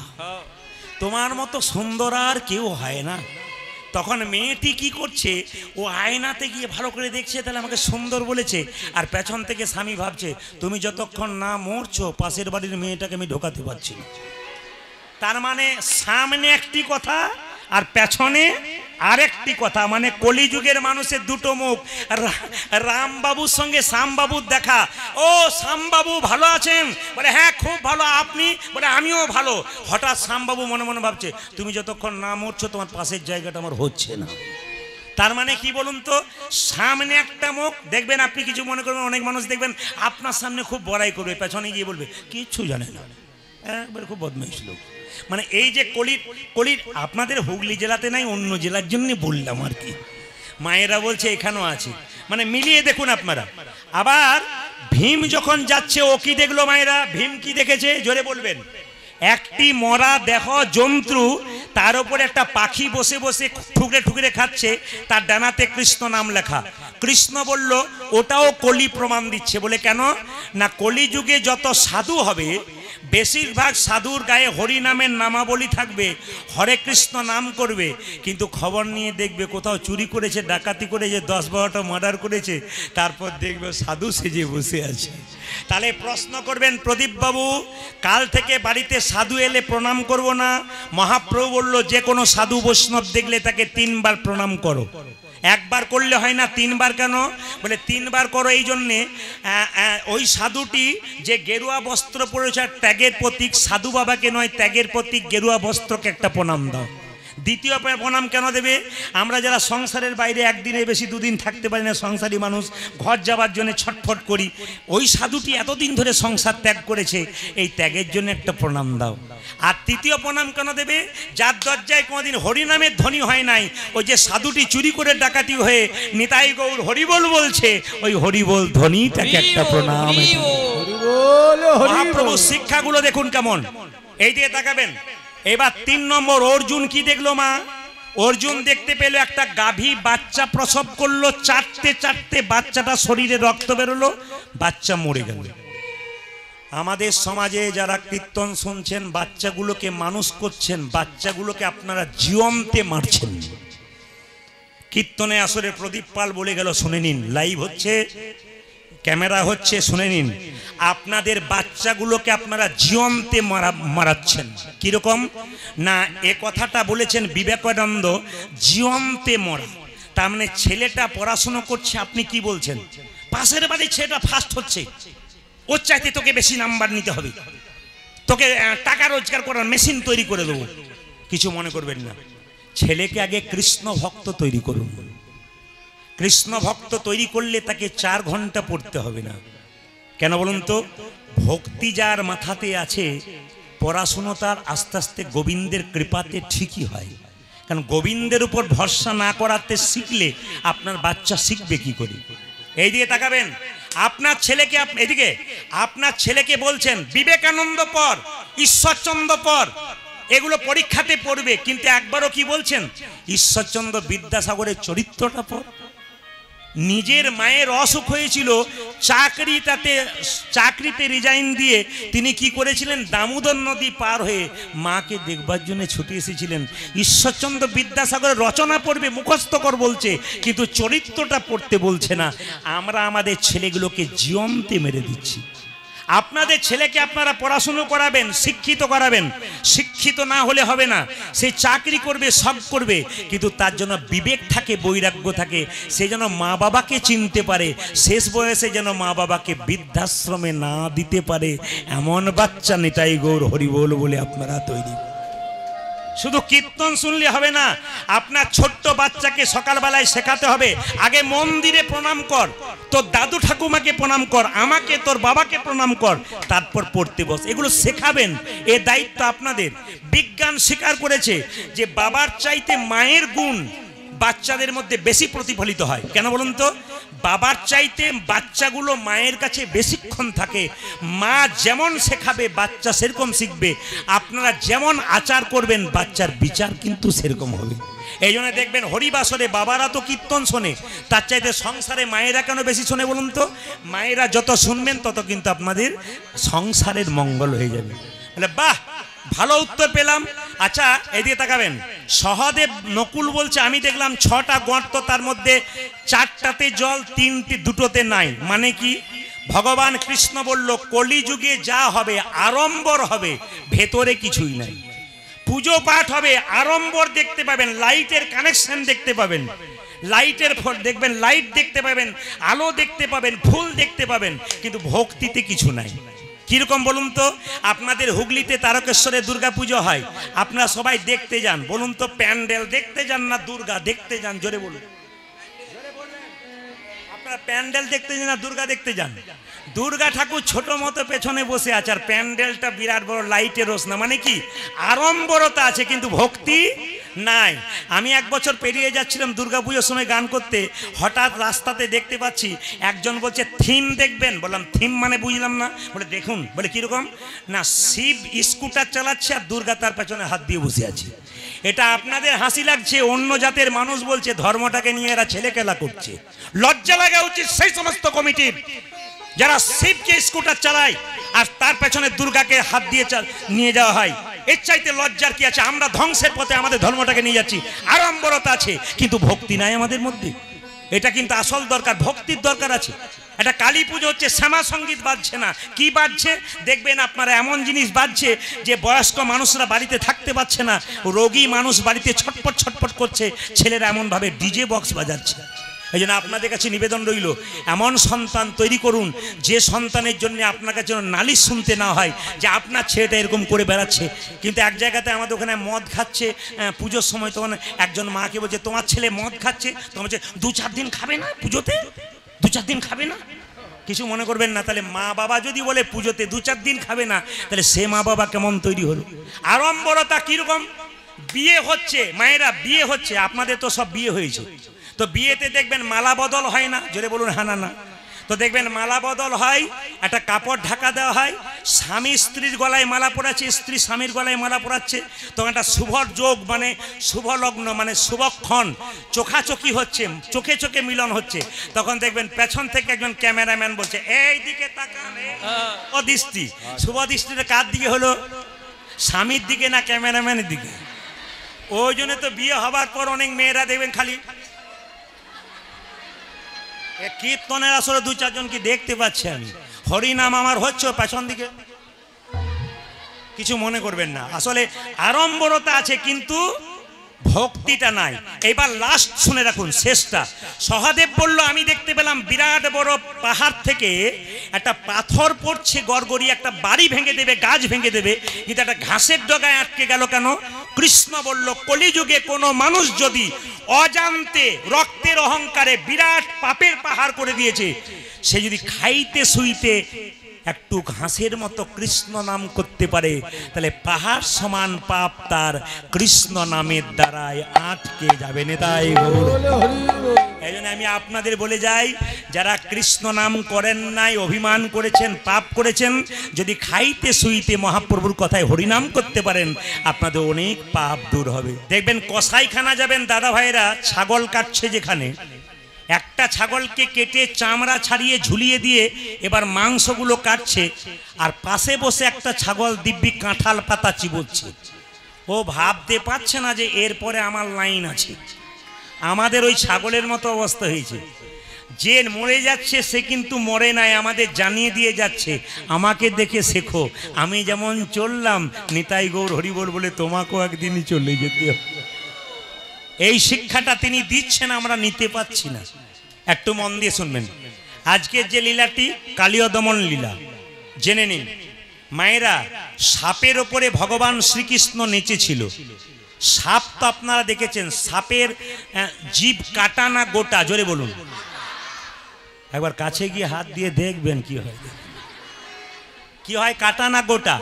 তোমার মতো সুন্দর আর কেউ হয় না। তখন মেয়েটি কি করছে, ও আয়নাতে গিয়ে ভালো করে দেখছে, তাহলে আমাকে সুন্দর বলেছে, আর পেছন থেকে স্বামী ভাবছে তুমি যতক্ষণ না মরছো পাশের বাড়ির মেয়েটাকে আমি ঢোকাতে পারছি না। তার মানে সামনে একটি কথা আর পেছনে আরেকটি কথা, মানে কলিযুগের মানুষের দুটো মুখ। রামবাবুর সঙ্গে শ্যামবাবুর দেখা, ও শ্যামবাবু ভালো আছেন? বলে হ্যাঁ খুব ভালো, আপনি? বলে আমিও ভালো। হঠাৎ শ্যামবাবু মনে মনে ভাবছে তুমি যতক্ষণ না মরছো তোমার পাশের জায়গাটা আমার হচ্ছে না। তার মানে কি বলুন তো, সামনে একটা মুখ দেখবেন, আপনি কিছু মনে করবেন, অনেক মানুষ দেখবেন আপনার সামনে খুব বড়াই করবে, পেছনে গিয়ে বলবে কিচ্ছু জানে না, একবার খুব বদমাইশ লোক। মানে এই যে কলির আপনাদের হুগলি জেলাতে নাই, অন্য জেলার জন্য বললাম আর কি। মায়েরা বলছে এখানেও আছে, মানে মিলিয়ে দেখুন আপনারা। আবার ভীম যখন যাচ্ছে ও কি দেখলো মায়েরা? ভীম কি দেখেছে জোরে বলবেন? একটি মরা দেহ জন্তু, তার উপরে একটা পাখি বসে বসে ঠুকরে ঠুকরে খাচ্ছে, তার ডানাতে কৃষ্ণ নাম লেখা। কৃষ্ণ বলল ওটাও কলি প্রমাণ দিচ্ছে। বলে কেন না, কলিযুগে যত সাধু হবে বেশিরভাগ সাধুর গায়ে হরি নামের নামাবলী থাকবে, হরে কৃষ্ণ নাম করবে, কিন্তু খবর নিয়ে দেখবে কোথাও চুরি করেছে, ডাকাতি করেছে, 10-12টা মার্ডার করেছে, তারপর দেখবে সাধু সেজে বসে আছে। তাহলে প্রশ্ন করবেন প্রদীপ বাবু, কাল থেকে বাড়িতে সাধু এলে প্রণাম করব না? মহাপ্রভু বলল যে কোনো সাধু বৈষ্ণব দেখলে তাকে 3 বার প্রণাম করো। একবার করলে হয় না, 3 বার কেন? বলে 3 বার করো এই জন্যে, ওই সাধুটি যে গেরুয়া বস্ত্র পরেছে ত্যাগের প্রতীক, সাধু বাবাকে নয় ত্যাগের প্রতীক গেরুয়া বস্ত্রকে একটা প্রণাম দাও। দ্বিতীয় প্রণাম কেন দেবে? আমরা যারা সংসারের বাইরে একদিনের বেশি 2 দিন থাকতে পারি না, সংসারী মানুষ, ঘর যাবার জন্য ছটফট করি, ওই সাধুটি এতদিন ধরে সংসার ত্যাগ করেছে, এই ত্যাগের জন্য একটা প্রণাম দাও। আর তৃতীয় প্রণাম কেন দেবে? যার দরজায় কোনোদিন হরিনামের ধ্বনি হয় নাই, ওই যে সাধুটি চুরি করে ডাকাতি হয়ে নিতাই গৌর হরিবোল বলছে, ওই হরিবোল ধ্বনিটাকে একটা প্রণাম। মহাপ্রভুর শিক্ষাগুলো দেখুন কেমন, এই দিকে তাকাবেন। এবার 3 নম্বর, অর্জুন কি দেখলো মা? অর্জুন দেখতে পেল একটা গাভী বাচ্চা প্রসব করলো, চারটে বাচ্চাটা শরীরে রক্ত বেরোলো, বাচ্চা মরে গেল। আমাদের সমাজে যারা কীর্তন শুনছেন, বাচ্চাগুলোকে মানুষ করছেন, বাচ্চাগুলোকে আপনারা জীবন্তে মারছেন। কীর্তনে আসরে প্রদীপ পাল বলে গেল, শুনে নিন, লাইভ হচ্ছে, ক্যামেরা হচ্ছে, শুনে নিন। আপনাদের বাচ্চাগুলোকে আপনারা জীবন্তে মারাচ্ছেন। কিরকম না, এ কথাটা বলেছেন বিবেকানন্দ, জীবন্তে মরা। তার মানে ছেলেটা পড়াশুনো করছে, আপনি কি বলছেন? পাশের বাড়ির ছেলেটা ফার্স্ট হচ্ছে, ওর চাইতে তোকে বেশি নাম্বার নিতে হবে, তোকে টাকা রোজগার করার মেশিন তৈরি করে দেবো। কিছু মনে করবেন না, ছেলেকে আগে কৃষ্ণ ভক্ত তৈরি করুন। কৃষ্ণ ভক্ত তৈরি করলে তাকে 4 ঘন্টা পড়তে হবে না। কেন বলুন তো? ভক্তি যার মাথাতে আছে, পড়াশুনো তার আস্তে আস্তে গোবিন্দের কৃপাতে ঠিকই হয়। কারণ গোবিন্দের উপর ভরসা না করাতে শিখলে আপনার বাচ্চা শিখবে কি করে? এইদিকে তাকাবেন, আপনার ছেলেকে, এদিকে আপনার ছেলেকে বলছেন বিবেকানন্দ পড়, ঈশ্বরচন্দ্র পড়, এগুলো পরীক্ষাতে পড়বে, কিন্তু একবারও কি বলছেন ঈশ্বরচন্দ্র বিদ্যাসাগরের চরিত্রটা পড়। নিজের মায়ের অসুখ হয়েছিল, চাকরিতে রিজাইন দিয়ে তিনি কি করেছিলেন, দামোদর নদী পার হয়ে মাকে দেখবার জন্য ছুটে এসেছিলেন। ঈশ্বরচন্দ্র বিদ্যাসাগরের রচনা পড়বে, মুখস্থ কর বলছে, কিন্তু চরিত্রটা পড়তে বলছে না। আমরা আমাদের ছেলেগুলোকে জীবন্তে মেরে দিচ্ছি। আপনাদের ছেলেকে আপনারা পড়াশুনো করাবেন, শিক্ষিত করাবেন, শিক্ষিত না হলে হবে না। সে চাকরি করবে, সব করবে, কিন্তু তার জন্য বিবেক থাকে, বৈরাগ্য থাকে, সে যেন মা বাবাকে চিনতে পারে, শেষ বয়সে যেন মা বাবাকে বৃদ্ধাশ্রমে না দিতে পারে, এমন বাচ্চা নিতাই গৌর হরিবোল বলে আপনারা তৈরি। শুধু কীর্তন শুনলে হবে না, আপনার ছোট্ট বাচ্চাকে সকালবেলায় শেখাতে হবে, আগে মন্দিরে প্রণাম কর, তোর দাদু ঠাকুমাকে প্রণাম কর, আমাকে, তোর বাবাকে প্রণাম কর, তারপর পড়তে বস। এগুলো শেখাবেন, এ দায়িত্ব আপনাদের। বিজ্ঞান স্বীকার করেছে যে বাবার চাইতে মায়ের গুণ বাচ্চাদের মধ্যে বেশি প্রতিফলিত হয়। কেন বলুন তো? বাবার চাইতে বাচ্চাগুলো মায়ের কাছে বেশিক্ষণ থাকে। মা যেমন শেখাবে বাচ্চা সেরকম শিখবে। আপনারা যেমন আচার করবেন বাচ্চার বিচার কিন্তু সেরকম হবে। এই জন্য দেখবেন হরিবাসরে বাবারা তো কীর্তন শোনে, তার চাইতে সংসারে মায়েরা কেন বেশি শোনে বলুন তো? মায়েরা যত শুনবেন তত কিন্তু আপনাদের সংসারের মঙ্গল হয়ে যাবে। বলে বাহ, ভালো উত্তর পেলাম। আচ্ছা এদিকে তাকাবেন, সহদেব নকুল বলছে আমি দেখলাম 6টা গর্ত, তার মধ্যে 4টাতে জল, 2টোতে নাই। মানে কি? ভগবান কৃষ্ণ বলল কলিযুগে যা হবে আড়ম্বর হবে, ভেতরে কিছুই নাই। পুজো পাঠ হবে, আড়ম্বর দেখতে পাবেন, লাইটের কানেকশন দেখতে পাবেন, লাইটের দেখবেন, লাইট দেখতে পাবেন, আলো দেখতে পাবেন, ফুল দেখতে পাবেন, কিন্তু ভক্তিতে কিছু নাই। কিরকম বলুন তো? আপনাদের হুগলিতে তারকেশ্বরে দুর্গা পুজো হয়, আপনারা সবাই দেখতে যান, বলুন তো প্যান্ডেল দেখতে যান না দুর্গা দেখতে যান? জোরে বলুন। আপনারা প্যান্ডেল দেখতে যান না দুর্গা দেখতে যান? দুর্গা ঠাকুর ছোট মতো পেছনে বসে আছে, আর প্যান্ডেলটা বিরাট বড় লাইটের রোশনা। মানে কি? আড়ম্বরতা আছে কিন্তু ভক্তি নাই। আমি 1 বছর পেরিয়ে যাচ্ছিলাম দুর্গা পুজোর সময় গান করতে, হঠাৎ রাস্তাতে দেখতে পাচ্ছি একজন বলছে থিম দেখবেন। বললাম থিম মানে বুঝলাম না। বলে দেখুন। বলে কিরকম? না, শিব স্কুটার চালাচ্ছে আর দুর্গা তার পেছনে হাত দিয়ে বসে আছে। এটা আপনাদের হাসি লাগছে, অন্য জাতের মানুষ বলছে ধর্মটাকে নিয়ে এরা ছেলেখেলা করছে। লজ্জা লাগা উচিত সেই সমস্ত কমিটির যারা শিবকে স্কুটার চালায় আর তার পেছনে দুর্গাকে হাত দিয়ে নিয়ে যাওয়া হয়। এর চাইতে লজ্জার কি আছে? আমরা ধ্বংসের পথে আমাদের ধর্মটাকে নিয়ে যাচ্ছি। আড়ম্বরতা আছে কিন্তু ভক্তি নাই আমাদের মধ্যে। এটা কিন্তু আসল দরকার, ভক্তির দরকার আছে। একটা কালী পুজো হচ্ছে, শ্যামা সঙ্গীত বাজছে না, কি বাজছে দেখবেন আপনারা? এমন জিনিস বাজছে যে বয়স্ক মানুষরা বাড়িতে থাকতে পারছে না, রোগী মানুষ বাড়িতে ছটপট ছটপট করছে, ছেলেরা এমনভাবে ডিজে বক্স বাজাচ্ছে। এই জন্য আপনাদের কাছে নিবেদন রইল, এমন সন্তান তৈরি করুন যে সন্তানের জন্য আপনার কাছে নালিশ শুনতে না হয় যে আপনার ছেলেটা এরকম করে বেড়াচ্ছে। কিন্তু এক জায়গাতে আমাদের ওখানে মদ খাচ্ছে পুজোর সময়, তখন একজন মাকে বলছে তোমার ছেলে মদ খাচ্ছে, তখন বলছে 2-4 দিন খাবে না পুজোতে, 2-4 দিন খাবে না। কিছু মনে করবেন না, তাহলে মা বাবা যদি বলে পুজোতে 2-4 দিন খাবে না, তাহলে সে মা বাবা কেমন তৈরি হলো? আড়ম্বরতা কিরকম? বিয়ে হচ্ছে, মায়েরা বিয়ে হচ্ছে, আপনাদের তো সব বিয়ে হয়েছে, তো বিয়েতে দেখবেন মালা বদল হয় না? জোরে বলুন হ্যাঁ না না? তো দেখবেন মালা বদল হয়, একটা কাপড় ঢাকা দেওয়া হয়, স্বামী স্ত্রীর গলায় মালা পরাচ্ছে, স্ত্রী স্বামীর গলায় মালা পরাচ্ছে, তখন একটা শুভ যোগ মানে শুভ লগ্ন মানে শুভক্ষণ, চোখাচোখি হচ্ছে, চোখে চোখে মিলন হচ্ছে। তখন দেখবেন পেছন থেকে একজন ক্যামেরাম্যান বলছে এই দিকে তাকান, ও দৃষ্টি, শুভ দৃষ্টিটা কার দিকে হলো? স্বামীর দিকে না ক্যামেরাম্যানের দিকে? ওই জন্য তো বিয়ে হবার পর অনেক মেয়েরা দেখবেন খালি কীর্তনের আসলে 2-4 জনকে দেখতে পাচ্ছি আমি, হরিনাম আমার হচ্ছে পেছন দিকে। কিছু মনে করবেন না, আসলে আড়ম্বরতা আছে কিন্তু ভক্তিটা নাই। এবার লাস্ট শুনে রাখুন, শেষটা। সহদেব বলল আমি দেখতে পেলাম বিরাট বড় পাহাড় থেকে একটা পাথর পড়ছে, গড়গড়িয়ে একটা বাড়ি ভেঙে দেবে, গাছ ভেঙে দেবে, কিন্তু একটা ঘাসের ডগায় আটকে গেল কেন? কৃষ্ণ বলল কলিযুগে কোনো মানুষ যদি অজান্তে রক্তের অহংকারে বিরাট পাপের পাহাড় করে দিয়েছে, সে যদি খাইতে শুইতে একটু ঘাসের মতো কৃষ্ণ নাম করতে পারে, তাহলে পাহাড় সমান পাপ তার কৃষ্ণ নামের দ্বারাই আটকে যাবে। নেতাই গৌর। এই জন্য আমি আপনাদের বলে যাই, যারা কৃষ্ণ নাম করেন নাই, অভিমান করেছেন, পাপ করেছেন, যদি খাইতে শুইতে মহাপ্রভুর কথায় হরিনাম করতে পারেন, আপনাদের অনেক পাপ দূর হবে। দেখবেন কসাইখানা যাবেন দাদা ভাইরা, ছাগল কাটছে যেখানে, একটা ছাগলকে কেটে চামড়া ছাড়িয়ে ঝুলিয়ে দিয়ে এবার মাংসগুলো কাটছে, আর পাশে বসে একটা ছাগল দিব্যি কাঁঠাল পাতা চিবোচ্ছে। ও ভাবতে পারছে না যে এরপরে আমার লাইন আছে। আমাদের ওই ছাগলের মতো অবস্থা হয়েছে, যে মরে যাচ্ছে সে কিন্তু মরে নাই, আমাদের জানিয়ে দিয়ে যাচ্ছে আমাকে দেখে শেখো, আমি যেমন চললাম নিতাই গৌর হরিবল বলে তোমাকেও একদিনই চলে যেতে হবে। এই শিক্ষাটা তিনি দিচ্ছেন, আমরা নিতে পাচ্ছি না। একটু মন দিয়ে শুনবেন। আজকের যে লীলাটি কালীয় দমন লীলা, জেনে নিন। মায়েরা, সাপের ওপরে ভগবান শ্রীকৃষ্ণ নেচেছিল। সাপ তো আপনারা দেখেছেন, সাপের জিভ কাটা না গোটা? জোরে বলুন। একবার কাছে গিয়ে হাত দিয়ে দেখবেন কি হয়, কি হয়, কাটা না গোটা?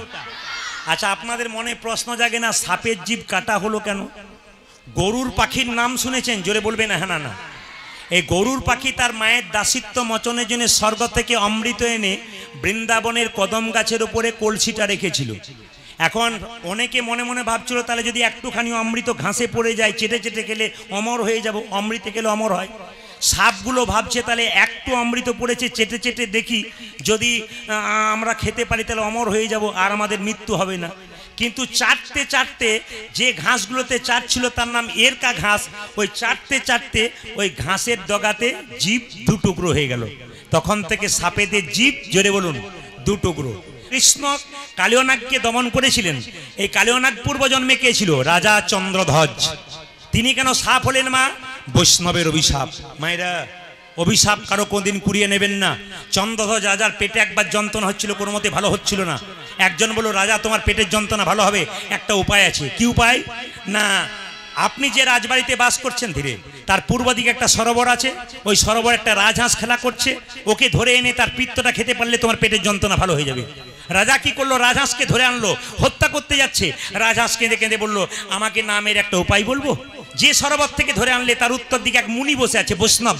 আচ্ছা, আপনাদের মনে প্রশ্ন জাগে না সাপের জিভ কাটা হলো কেন? গরুর পাখির নাম শুনেছেন? জোরে বলবেন হ্যাঁ না না? এই গরুর পাখি তার মায়ের দাসিত্ব মোচনের জন্য স্বর্গ থেকে অমৃত এনে বৃন্দাবনের কদম গাছের উপরে কলসিটা রেখেছিল। এখন অনেকে মনে মনে ভাবছিল তাহলে যদি একটুখানি অমৃত ঘাসে পড়ে যায়, চেটে চেটে গেলে অমর হয়ে যাব, অমৃতে গেলে অমর হয়। সাপগুলো ভাবছে তাহলে একটু অমৃত পড়েছে, চেটে চেটে দেখি যদি আমরা খেতে পারি তাহলে অমর হয়ে যাব, আর আমাদের মৃত্যু হবে না। কিন্তু চাটতে চাটতে যে ঘাসগুলোতে চাটছিল তার নাম এরকা ঘাস, ওই চাটতে চাটতে ওই ঘাসের ডগাতে জীব দু টুকরো হয়ে গেল। তখন থেকে সাপেদের জীব, জোরে বলুন, দু টুকরো। কৃষ্ণ কালিয়নাগকে দমন করেছিলেন। এই কালিয়নাগ পূর্বজন্মে কে ছিল? রাজা চন্দ্রধ্বজ। তিনি কেন সাপ হলেন মা? বৈষ্ণবের অভিশাপ। মায়েরা, অভিশাপ কারো কোনদিন কুড়িয়ে নেবেন না। চন্দ্রধ্বজ রাজার পেটে একবার যন্ত্রণা হচ্ছিল, কোনো মতে ভালো হচ্ছিল না। একজন বলল, রাজা তোমার পেটের যন্ত্রণা ভালো হবে, একটা উপায় আছে। কি উপায়? না, আপনি যে রাজবাড়িতে বাস করছেন ধীরে, তার পূর্ব দিকে একটা সরোবর আছে, ওই সরোবর একটা রাজহাঁস খেলা করছে, ওকে ধরে এনে তার পিত্তটা খেতে পারলে তোমার পেটের যন্ত্রণা ভালো হয়ে যাবে। রাজা কি করলো? রাজহাঁসকে ধরে আনলো, হত্যা করতে যাচ্ছে। রাজহাঁস কেঁদে কেঁদে বলল, আমাকে নামের একটা উপায় বলবো? যে সরোবর থেকে ধরে আনলে তার উত্তর দিকে এক মুনি বসে আছে, বৈষ্ণব।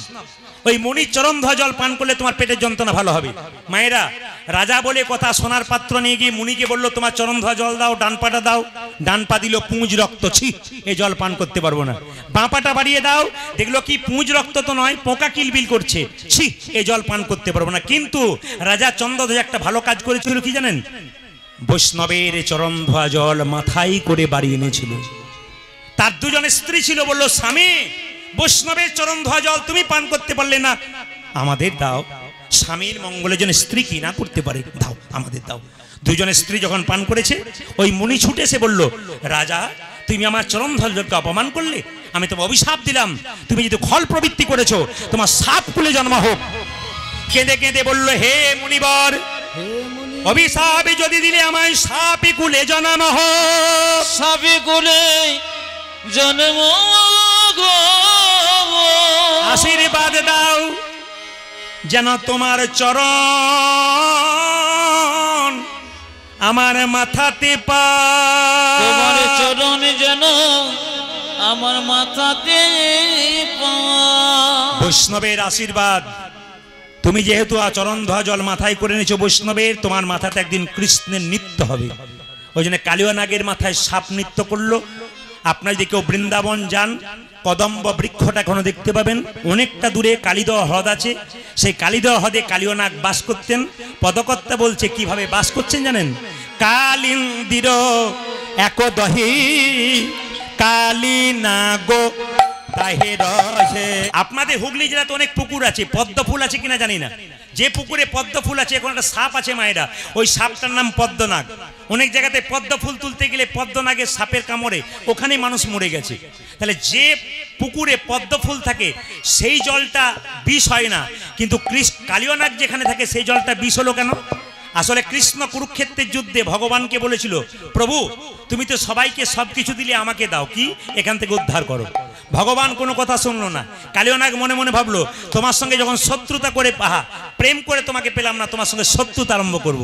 ওই মুনির চরণ ধোয়া জল পান করলে তোমার পেটের যন্ত্রণা ভালো হবে। মায়েরা, রাজা বলে কথা সোনার পাত্র নিয়ে গিয়ে মুনিকে বলল, তোমার চরণ ধোয়া জল দাও, ডান পাটা দাও। ডান পা দিল পুঁজ রক্ত, ছি, এই জল পান করতে পারবো না। বাঁ পাটা বাড়িয়ে দাও, দেখলো কি পুঁজ রক্ত তো নয়, পোকা কিলবিল করছে, ছি, এই জল পান করতে পারবো না। কিন্তু রাজা চন্দ্রধ্বজ একটা ভালো কাজ করেছিল, কি জানেন? বৈষ্ণবের চরণ ধোয়া জল মাথায় করে বাড়ি এনেছিল। তার দুজন স্ত্রী ছিল, বলল, স্বামী, বৈষ্ণবের চরণ ধোয়া জল তুমি পান করতে পারলে না, আমাদের দাও। স্বামীর মঙ্গলের জন্য স্ত্রী কি না করতে পারে, দাও, আমাদের দাও। দুজন স্ত্রী যখন পান করেছে, ওই মুনি ছুটে এসে বলল, রাজা, তুমি আমার চরণ ধোয়া জলকে অপমান করলে, আমি তোমার অভিশাপ দিলাম, তুমি যদি খল প্রবৃত্তি করেছো, তোমার সাপ কুলে জন্ম হোক। কেঁদে কেঁদে বলল, হে মুনিবর, অভিশাপ যদি দিলে আমায় সাপে কুলে জন্ম হোক। সাপে কুলে জন্ম আশীর্বাদ দাও যেন তোমার চরণ আমার মাথাতে পায়। তোমার চরণ যেন আমার মাথাতে পায়। বৈষ্ণবের আশীর্বাদ। তুমি যেহেতু চরণ ধোয়া জল মাথায় করে নিয়েছো বৈষ্ণবের, তোমার মাথাতে একদিন কৃষ্ণের নৃত্য হবে। ওই জন্য কালিয়ানাগের মাথায় সাপ নৃত্য করলো। আপনারা যদি কেউ বৃন্দাবন যান, কদম্ব বৃক্ষটা এখনো দেখতে পাবেন। অনেকটা দূরে কালিদহ হ্রদ আছে, সেই কালিদহ হ্রদে কালিয়ানাগ বাস করতেন। পদকর্তা বলছে কিভাবে বাস করছেন জানেন? কালিন্দির একদহি কালিনাগো। আপনাদের হুগলি জেলাতে অনেক পুকুর আছে, পদ্ম ফুল আছে কিনা জানি না। যে পুকুরে পদ্ম ফুল আছে, এখন একটা সাপ আছে মায়েরা, ওই সাপটার নাম পদ্মনাগ। অনেক জায়গাতে পদ্ম ফুল তুলতে গেলে পদ্মনাগের সাপের কামড়ে ওখানেই মানুষ মরে গেছে। তাহলে যে পুকুরে পদ্ম ফুল থাকে সেই জলটা বিষ হয় না, কিন্তু কালিয়ানাগ যেখানে থাকে সেই জলটা বিষ হলো কেন? আসলে কৃষ্ণ কুরুক্ষেত্রের যুদ্ধে ভগবানকে বলেছিল, প্রভু তুমি তো সবাইকে সবকিছু দিলে, আমাকে দাও, কি এখান থেকে উদ্ধার করো। ভগবান কোনো কথা শুনলো না। কালিয়ানাগ মনে মনে ভাবলো, তোমার সঙ্গে যখন শত্রুতা করে প্রেম করে তোমাকে পেলাম না, তোমার সঙ্গে শত্রুতা আরম্ভ করব।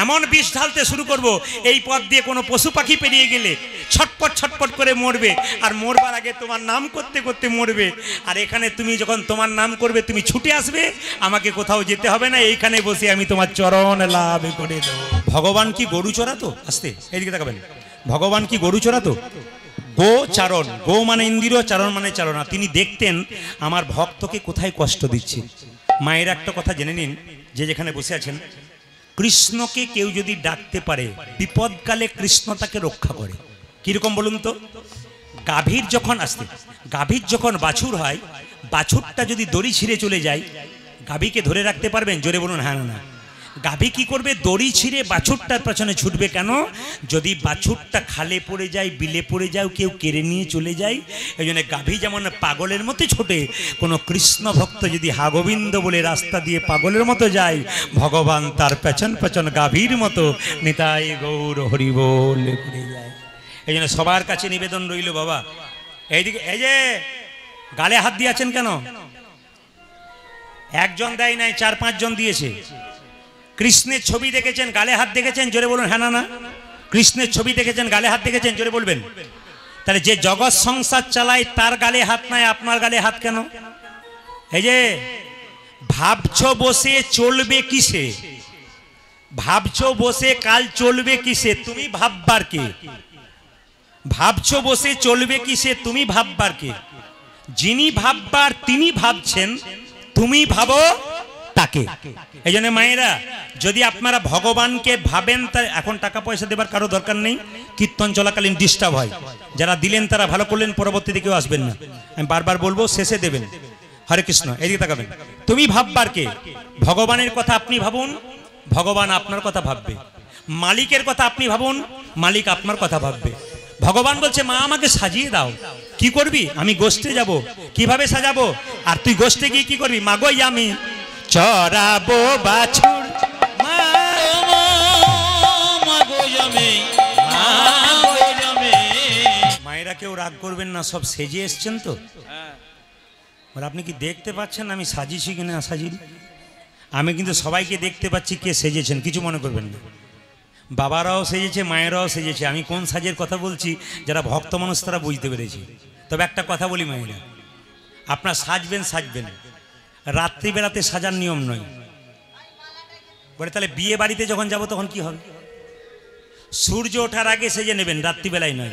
এমন বিষ ঢালতে শুরু করব, এই পথ দিয়ে কোনো পশু পাখি পেরিয়ে গেলে ছটপট ছটপট করে মরবে, আর মরবার আগে তোমার নাম করতে করতে মরবে। আর এখানে তুমি যখন তোমার নাম করবে, তুমি ছুটে আসবে, আমাকে কোথাও যেতে হবে না, এইখানে বসে আমি তোমার চরণ লাভ করে দেবো। ভগবান কি গরু চড়াতো? আস্তে এইদিকে তাকাবেন। ভগবান কি গরু চড়াতো? গো চারণ, গো মানে ইন্দ্রিয়, চারণ মানে চারণা। তিনি দেখতেন আমার ভক্তকে কোথায় কষ্ট দিচ্ছে। মায়ের একটা কথা জেনে নিন, যে যেখানে বসে আছেন, কৃষ্ণকে কেউ যদি ডাকতে পারে, বিপদকালে কৃষ্ণ তাকে রক্ষা করে। কিরকম বলুন তো? গাভীর যখন বাছুর হয়, বাছুরটা যদি দড়ি ছিঁড়ে চলে যায়, গাভীকে ধরে রাখতে পারবেন? জোরে বলুন হ্যাঁ না। গাভী কি করবে? দড়ি ছিঁড়ে বাছুরটার পেছনে ছুটবে। কেন? যদি বাছুরটা খালে পড়ে যায়, বিলে পড়ে যায়, কেউ কেড়ে নিয়ে চলে যায়। এই জন্য গাভী যেমন পাগলের মতো ছোটে, কোনো কৃষ্ণ ভক্ত যদি হা গোবিন্দ বলে রাস্তা দিয়ে পাগলের মতো যায়, ভগবান তার পেছন পেছন গাভীর মতো নিতাই গৌর হরি বল করে যায়। এই জন্য সবার কাছে নিবেদন রইল, বাবা এইদিকে, এই যে গালে হাত দিয়ে আছেন কেন? একজন দেয় নাই, 4-5 জন দিয়েছে। কৃষ্ণের ছবি দেখেছেন, গালে হাত দেখেছেন? জোরে বলুন হ্যাঁ না। কৃষ্ণের ছবি দেখেছেন, গালে হাত দেখেছেন? জোরে বলবেন। তাহলে যে জগৎ সংসার চালায় তার গালে হাত নাই, আপনার গালে হাত কেন? এই যে ভাবছো বসে চলবে কিসে, ভাবছো বসে কাল চলবে কিসে, তুমি ভাববার কে? ভাবছো বসে চলবে কিসে, তুমি ভাববার কে? যিনি ভাববার তিনি ভাবছেন, তুমি ভাবো তাকে। এই জন্য মায়েরা, যদি আপনারা ভগবানকে ভাবেন, তা এখন টাকা পয়সা দেবার কারো দরকার নেই, কীর্তন চলাকালীন ডিস্টার্ব হয়, যারা দিলেন তারা ভালো করলেন, পরবর্তীতে কেউ আসবেন না, আমি বারবার বলবো, শেষে দেবেন। হরে কৃষ্ণ। এদিকে তাকাবেন। তুমি ভাববার কে? ভগবানের কথা আপনি ভাবুন, ভগবান আপনার কথা ভাববে। মালিকের কথা আপনি ভাবুন, মালিক আপনার কথা ভাববে। ভগবান বলছে, মা আমাকে সাজিয়ে দাও। কি করবি? আমি গোষ্ঠে যাব। কিভাবে সাজাবো? আর তুই গোষ্ঠে গিয়ে কি করবি? মাগোই আমি চরাবো বাছুর, মায়েরা কেউ রাগ করবেন না, সব সেজে এসছেন তো। আপনি কি দেখতে পাচ্ছেন আমি সাজিয়েছি কিনা সাজিনি? আমি কিন্তু সবাইকে দেখতে পাচ্ছি কে সেজেছেন, কিছু মনে করবেন না। বাবারাও সেজেছে, মায়েরাও সেজেছে। আমি কোন সাজের কথা বলছি, যারা ভক্ত মানুষ তারা বুঝতে পেরেছি। তবে একটা কথা বলি মায়েরা, আপনার সাজবেন সাজবেন, রাত্রিবেলাতে সাজার নিয়ম নয়। বলে তাহলে বিয়ে বাড়িতে যখন যাব তখন কি হবে? সূর্য ওঠার আগে সেজে নেবেন, রাত্রিবেলায় নয়।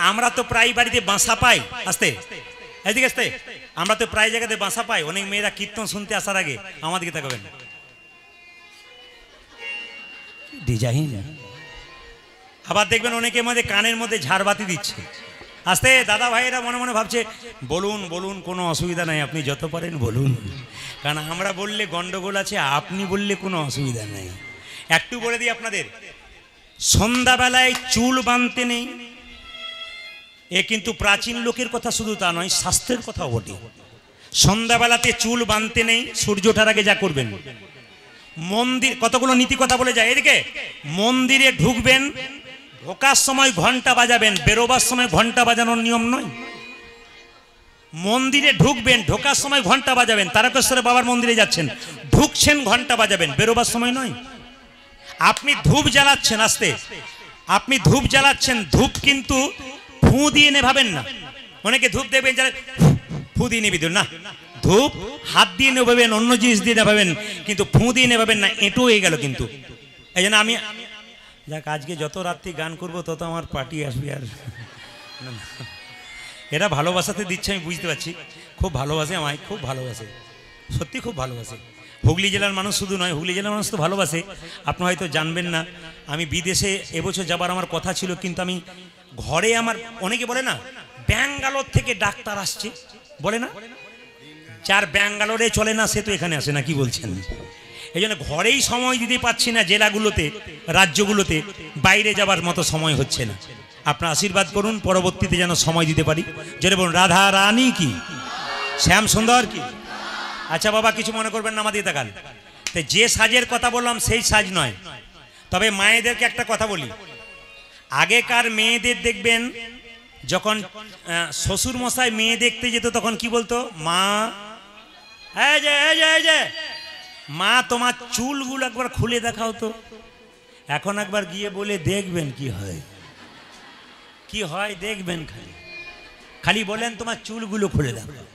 আমরা তো প্রায় বাড়িতে বাসা পাই, আসতে এদিকে আসতে, আমরা তো প্রায় জায়গাতে বাসা পাই। অনেক মেয়েরা কীর্তন শুনতে আসার আগে আমাদেরকে তাকাবেন, ডিজাইন। আবার দেখবেন অনেকের মধ্যে কানের মধ্যে ঝাড়বাতি দিচ্ছে। আস্তে দাদা ভাইয়েরা মনে মনে ভাবছে, বলুন বলুন, কোনো অসুবিধা নাই, আপনি যত পারেন বলুন, কারণ আমরা বললে গন্ডগোল আছে, আপনি বললে কোনো অসুবিধা নেই। একটু বলে দিই আপনাদের, সন্ধ্যাবেলায় চুল বাঁধতে নেই। এ কিন্তু প্রাচীন লোকের কথা শুধু তা নয়, শাস্ত্রের কথাও বটে। সন্ধ্যাবেলাতে চুল বাঁধতে নেই, সূর্য ওঠার আগে যা করবেন। মন্দির, কতগুলো নীতি কথা বলে যায়। এদিকে মন্দিরে ঢুকবেন, ঢোকার সময় ঘন্টা বাজাবেন, বেরোবার সময় ঘন্টা বাজানোর নিয়ম নয়। মন্দিরে ঢুকবেন, ঢোকার সময় ঘন্টা বাজাবেন। তারকেশ্বরে বাবার মন্দিরে যাচ্ছেন, ঢুকছেন ঘন্টা বাজাবেন, বেরোবার সময় নয়। আপনি ধূপ জ্বালাচ্ছেন, আসতে, আপনি ধূপ জ্বালাচ্ছেন, ধূপ কিন্তু ফু দিয়ে নেভাবেন না। অনেকে ধূপ দেবেন ফু দিয়ে নেবে না, ধূপ হাত দিয়ে নেভাবেন, অন্য জিনিস দিয়ে নেভাবেন, কিন্তু ফু দিয়ে নেভাবেন না, এঁটো হয়ে গেল কিন্তু। এই জন্য আমি যাক, আজকে যত রাত্রি গান করব তত আমার পার্টি আসবে। আর এরা ভালোবাসাতে দিচ্ছে, আমি বুঝতে পারছি, খুব ভালোবাসে আমায়, খুব ভালোবাসে, সত্যি খুব ভালোবাসে। হুগলি জেলার মানুষ শুধু নয়, হুগলি জেলার মানুষ তো ভালোবাসে। আপনি হয়তো জানবেন না, আমি বিদেশে এবছর যাবার আমার কথা ছিল, কিন্তু আমি ঘরে, আমার অনেকে বলে না ব্যাঙ্গালোর থেকে ডাক্তার আসছে, বলে না, যার ব্যাঙ্গালোরে চলে না সে তো এখানে আসে না, কি বলছেন? এই জন্য ঘরেই সময় দিতে পারছি না, জেলাগুলোতে, রাজ্যগুলোতে বাইরে যাবার মতো সময় হচ্ছে না। আপনার আশীর্বাদ করুন, পরবর্তীতে যেন সময় দিতে পারি। যদি বলুন রাধা রানী কি, শ্যাম সুন্দর কি। আচ্ছা বাবা, কিছু মনে করবেন না, আমাদের তাকান। তো যে সাজের কথা বললাম সেই সাজ নয়। তবে মায়েদেরকে একটা কথা বলি, আগেকার মেয়েদের দেখবেন, যখন শ্বশুর মশাই মেয়ে দেখতে যেত তখন কি বলতো? মা, এই যে এই যে এই যে মা, তোমার চুলগুলো একবার খুলে দেখাও তো। এখন একবার গিয়ে বলে দেখবেন কি হয়, কি হয় দেখবেন, খালি খালি বলেন তোমার চুলগুলো খুলে দেখাও।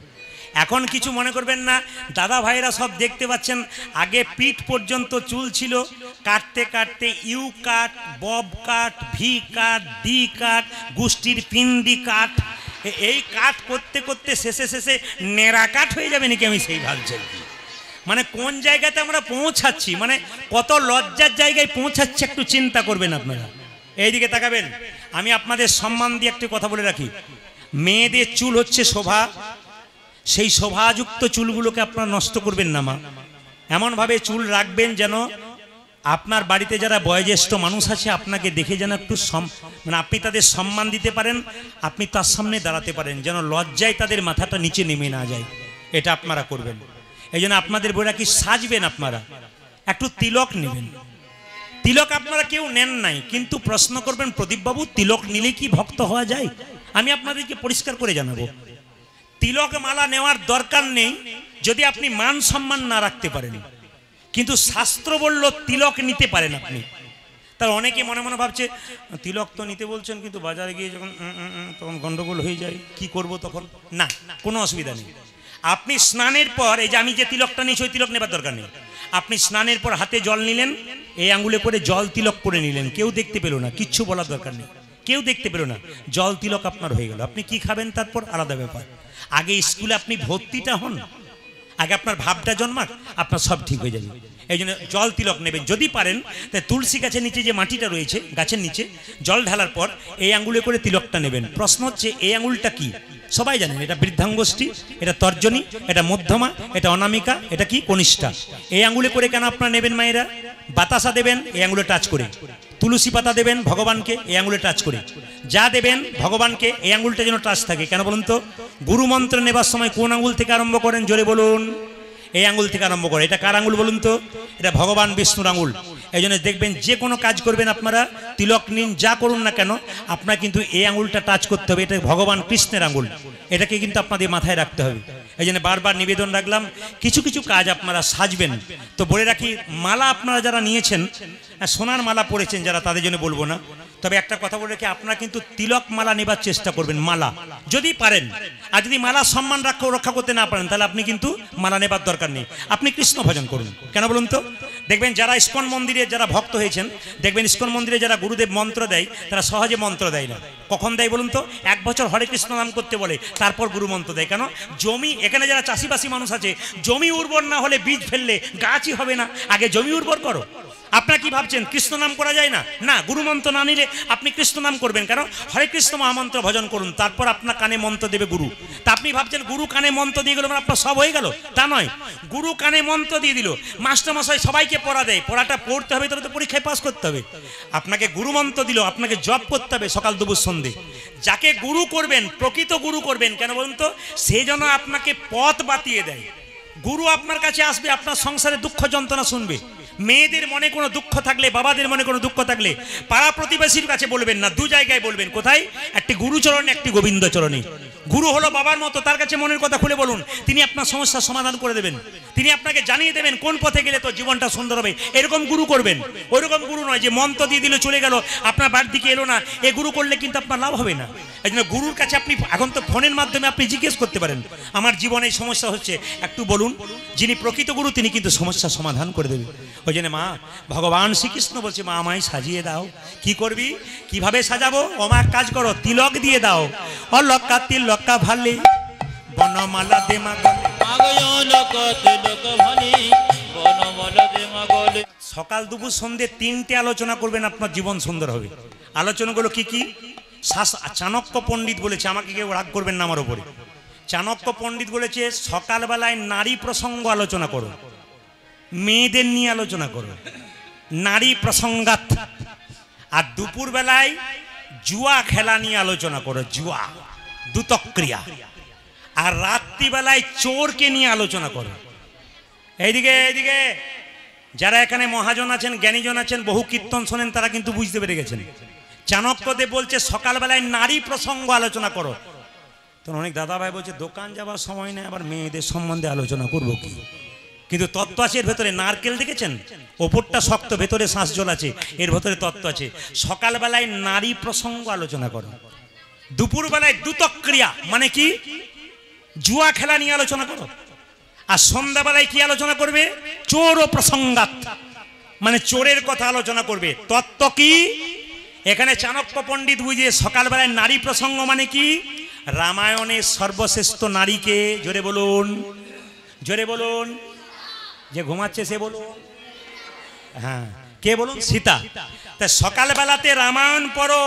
এখন কিছু মনে করবেন না, দাদা ভাইরা সব দেখতে পাচ্ছেন, আগে পিঠ পর্যন্ত চুল ছিল, কাটতে কাটতে U cut, bob cut, V cut, D cut, গোষ্ঠীর পিন্ডি কাট, এই কাট করতে করতে শেষে শেষে নেড়া কাট হয়ে যাবে নাকি, আমি সেই ভাবছি। মানে কোন জায়গাতে আমরা পৌঁছাচ্ছি, মানে কত লজ্জার জায়গায় পৌঁছাচ্ছি, একটু চিন্তা করবেন আপনারা। এইদিকে তাকাবেন। আমি আপনাদের সম্মান দিয়ে একটি কথা বলে রাখি, মেয়েদের চুল হচ্ছে শোভা, সেই শোভাযুক্ত চুলগুলোকে আপনারা নষ্ট করবেন না মা। এমনভাবে চুল রাখবেন যেন আপনার বাড়িতে যারা বয়োজ্যেষ্ঠ মানুষ আছে আপনাকে দেখে যেন একটু মানে আপনি তাদের সম্মান দিতে পারেন, আপনি তার সামনে দাঁড়াতে পারেন, যেন লজ্জায় তাদের মাথাটা নিচে নেমে না যায়, এটা আপনারা করবেন। এই জন্য আপনাদের বইরা কি সাজবেন, আপনারা একটু তিলক নেবেন। তিলক আপনারা কেউ নেন নাই, কিন্তু প্রশ্ন করবেন, প্রদীপবাবু তিলক নিলে কি ভক্ত হওয়া যায়? আমি আপনাদেরকে পরিষ্কার করে জানাবো, তিলক মালা নেওয়ার দরকার নেই যদি আপনি মান সম্মান না রাখতে পারেন, কিন্তু শাস্ত্র বলল তিলক নিতে পারেন আপনি। তার অনেকে মনে মনে ভাবছে তিলক তো নিতে বলছেন, কিন্তু বাজারে গিয়ে যখন তখন গন্ডগোল হয়ে যায়, কি করব তখন? না, কোনো অসুবিধা নেই। আপনি স্নানের পর এই যে আমি যে তিলকটা নিয়েছি ওই তিলক নেবার দরকার নেই। আপনি স্নানের পর হাতে জল নিলেন, এই আঙ্গুলে করে জল তিলক করে নিলেন, কেউ দেখতে পেল না, কিচ্ছু বলার দরকার নেই, কেউ দেখতে পেল না, জল তিলক আপনার হয়ে গেল। আপনি কি খাবেন তারপর আলাদা ব্যাপার। আগে স্কুলে আপনি ভর্তিটা হন, আগে আপনার ভাবটা জন্মাক, আপনার সব ঠিক হয়ে যাবে। এই জন্য জল তিলক নেবেন যদি পারেন। তাই তুলসী গাছের নিচে যে মাটিটা রয়েছে গাছের নিচে জল ঢালার পর এই আঙ্গুলে করে তিলকটা নেবেন। প্রশ্ন হচ্ছে এই আঙ্গুলটা কি? সবাই জানেন এটা বৃদ্ধাঙ্গুষ্ঠী, এটা তর্জনী, এটা মধ্যমা, এটা অনামিকা, এটা কি কনিষ্ঠা। এই আঙ্গুলে করে কেন আপনারা নেবেন মায়েরা? বাতাসা দেবেন এই আঙ্গুলে টাচ করে, তুলসী পাতা দেবেন ভগবানকে এই আঙ্গুলে টাচ করে, যা দেবেন ভগবানকে এই আঙ্গুলটা যেন টাচ থাকে। কেন বলুন তো? গুরু মন্ত্র নেবার সময় কোন আঙ্গুল থেকে আরম্ভ করেন? জোরে বলুন। এই আঙ্গুল থেকে আরম্ভ করে। এটা কার আঙ্গুল বলুন তো? এটা ভগবান বিষ্ণুর আঙ্গুল। এই জন্য দেখবেন যে কোনো কাজ করবেন আপনারা, তিলক নিন, যা করুন না কেন, আপনার কিন্তু এই আঙ্গুলটা টাচ করতে হবে। এটা ভগবান কৃষ্ণের আঙ্গুল, এটাকে কিন্তু আপনাদের মাথায় রাখতে হবে। এই জন্য বারবার নিবেদন রাখলাম, কিছু কিছু কাজ আপনারা সাজবেন। তো বলে রাখি, মালা আপনারা যারা নিয়েছেন, সোনার মালা পরেছেন যারা, তাদের জন্য বলবো না, তবে একটা কথা বলে রাখি, আপনারা কিন্তু তিলক মালা নেবার চেষ্টা করবেন, মালা যদি পারেন। আর যদি মালা সম্মান রক্ষা করতে না পারেন, তাহলে আপনি কিন্তু মালা নেবার দরকার নেই, আপনি কৃষ্ণ ভজন করুন। কেন বলুন তো? দেখবেন যারা ইস্কন মন্দিরে যারা ভক্ত হয়েছেন, দেখবেন ইস্কন মন্দিরে যারা গুরুদেব মন্ত্র দেয়, তারা সহজে মন্ত্র দেয় না। কখন দেয় বলুন তো? 1 বছর হরে কৃষ্ণ নাম করতে বলে, তারপর গুরু মন্ত্র দেয়। কেন? জমি, এখানে যারা চাষিবাসী মানুষ আছে, জমি উর্বর না হলে বীজ ফেললে গাছই হবে না, আগে জমি উর্বর করো। আপনারা কি ভাবছেন কৃষ্ণ নাম করা যায় না? না, গুরু মন্ত্র না নিলে আপনি কৃষ্ণ নাম করবেন। কারণ হরে কৃষ্ণ মহামন্ত্র ভজন করুন, তারপর আপনার কানে মন্ত্র দেবে গুরু। তা আপনি ভাবছেন গুরু কানে মন্ত্র দিয়ে গেল মানে আপনার সব হয়ে গেল, তা নয়। গুরু কানে মন্ত্র দিয়ে দিল, মাস্টারমশাই সবাইকে পড়া দেয়, পড়াটা পড়তে হবে, তবে তো পরীক্ষায় পাস করতে হবে। আপনাকে গুরু মন্ত্র দিল, আপনাকে জপ করতে হবে সকাল দুপুর সন্ধে। যাকে গুরু করবেন, প্রকৃত গুরু করবেন, কেন বলুন তো? সে যেন আপনাকে পথ বাতিয়ে দেয়। গুরু আপনার কাছে আসবে, আপনার সংসারে দুঃখ যন্ত্রণা শুনবে। মেয়েদের মনে কোনো দুঃখ থাকলে, বাবাদের মনে কোনো দুঃখ থাকলে, পাড়া প্রতিবেশীর কাছে বলবেন না, 2 জায়গায় বলবেন। কোথায়? একটি গুরুচরণে, একটি গোবিন্দচরণে। গুরু হলো বাবার মতো, তার কাছে মনের কথা খুলে বলুন, তিনি আপনার সমস্যার সমাধান করে দেবেন। তিনি আপনাকে জানিয়ে দেবেন কোন পথে গেলে তো জীবনটা সুন্দর হবে। এরকম গুরু করবেন। ওইরকম গুরু নয় যে মন্ত্র দিয়ে দিল চলে গেল, আপনার বাড়ির দিকে এলো না। এ গুরু করলে কিন্তু আপনার লাভ হবে না। এই জন্য গুরুর কাছে আপনি এখন তো ফোনের মাধ্যমে আপনি জিজ্ঞেস করতে পারেন, আমার জীবনে এই সমস্যা হচ্ছে, একটু বলুন। যিনি প্রকৃত গুরু তিনি কিন্তু সমস্যার সমাধান করে দেবেন। ওই জন্য মা, ভগবান শ্রীকৃষ্ণ বলছে, মা আমায় সাজিয়ে দাও। কি করবি? কিভাবে সাজাবো? অমাক কাজ করো, তিলক দিয়ে দাও। অলক্কা তিলক্কা ভালে, বনমালা দে মা গলে। সকাল দুপুর সন্ধে 3টে আলোচনা করবেন, আপনার জীবন সুন্দর হবে। আলোচনাগুলো কি কি? চাণক্য পণ্ডিত বলেছে, আমাকে কেউ রাগ করবেন না আমার উপরে। চাণক্য পণ্ডিত বলেছে সকালবেলায় নারী প্রসঙ্গ আলোচনা করো, মেয়েদের নিয়ে আলোচনা করো, নারী প্রসঙ্গাত। আর দুপুর বেলায় জুয়া খেলা নিয়ে আলোচনা করো, জুয়া, দুতক্রিয়া। আর রাত্রিবেলায় চোরকে নিয়ে আলোচনা করো। এইদিকে এইদিকে যারা এখানে মহাজন আছেন, জ্ঞানীজন আছেন, বহু কীর্তন শোনেন, তারা কিন্তু বুঝতে পেরে গেছেন। চাণক্যদেব বলছে সকালবেলায় নারী প্রসঙ্গ আলোচনা করো। তো অনেক দাদা ভাই বলছে দোকান যাবার সময় নেই, আবার মেয়েদের সম্বন্ধে আলোচনা করবো কি? কিন্তু তত্ত্ব আছে এর ভেতরে। নারকেল দেখেছেন, ওপরটা শক্ত, ভেতরে শ্বাস জল আছে, এর ভেতরে তত্ত্ব আছে। সকালবেলায় নারী প্রসঙ্গ আলোচনা করো, দুপুরবেলায় দুতক্রিয়া মানে কি? জুয়া খেলা নিয়ে আলোচনা করো। আর সন্ধ্যাবেলায় কি আলোচনা করবে? চোর ও প্রসঙ্গাত মানে চোরের কথা আলোচনা করবে। তত্ত্ব কি? এখানে চাণক্য পণ্ডিত বুঝে সকালবেলায় নারী প্রসঙ্গ মানে কি? রামায়ণের সর্বশ্রেষ্ঠ নারীকে, জোরে বলুন, জোরে বলুন, যে ঘুমাচ্ছে সে বলুন, হ্যাঁ কে বলুন? সীতা। তা সকালবেলাতে রামায়ণ পড়ো।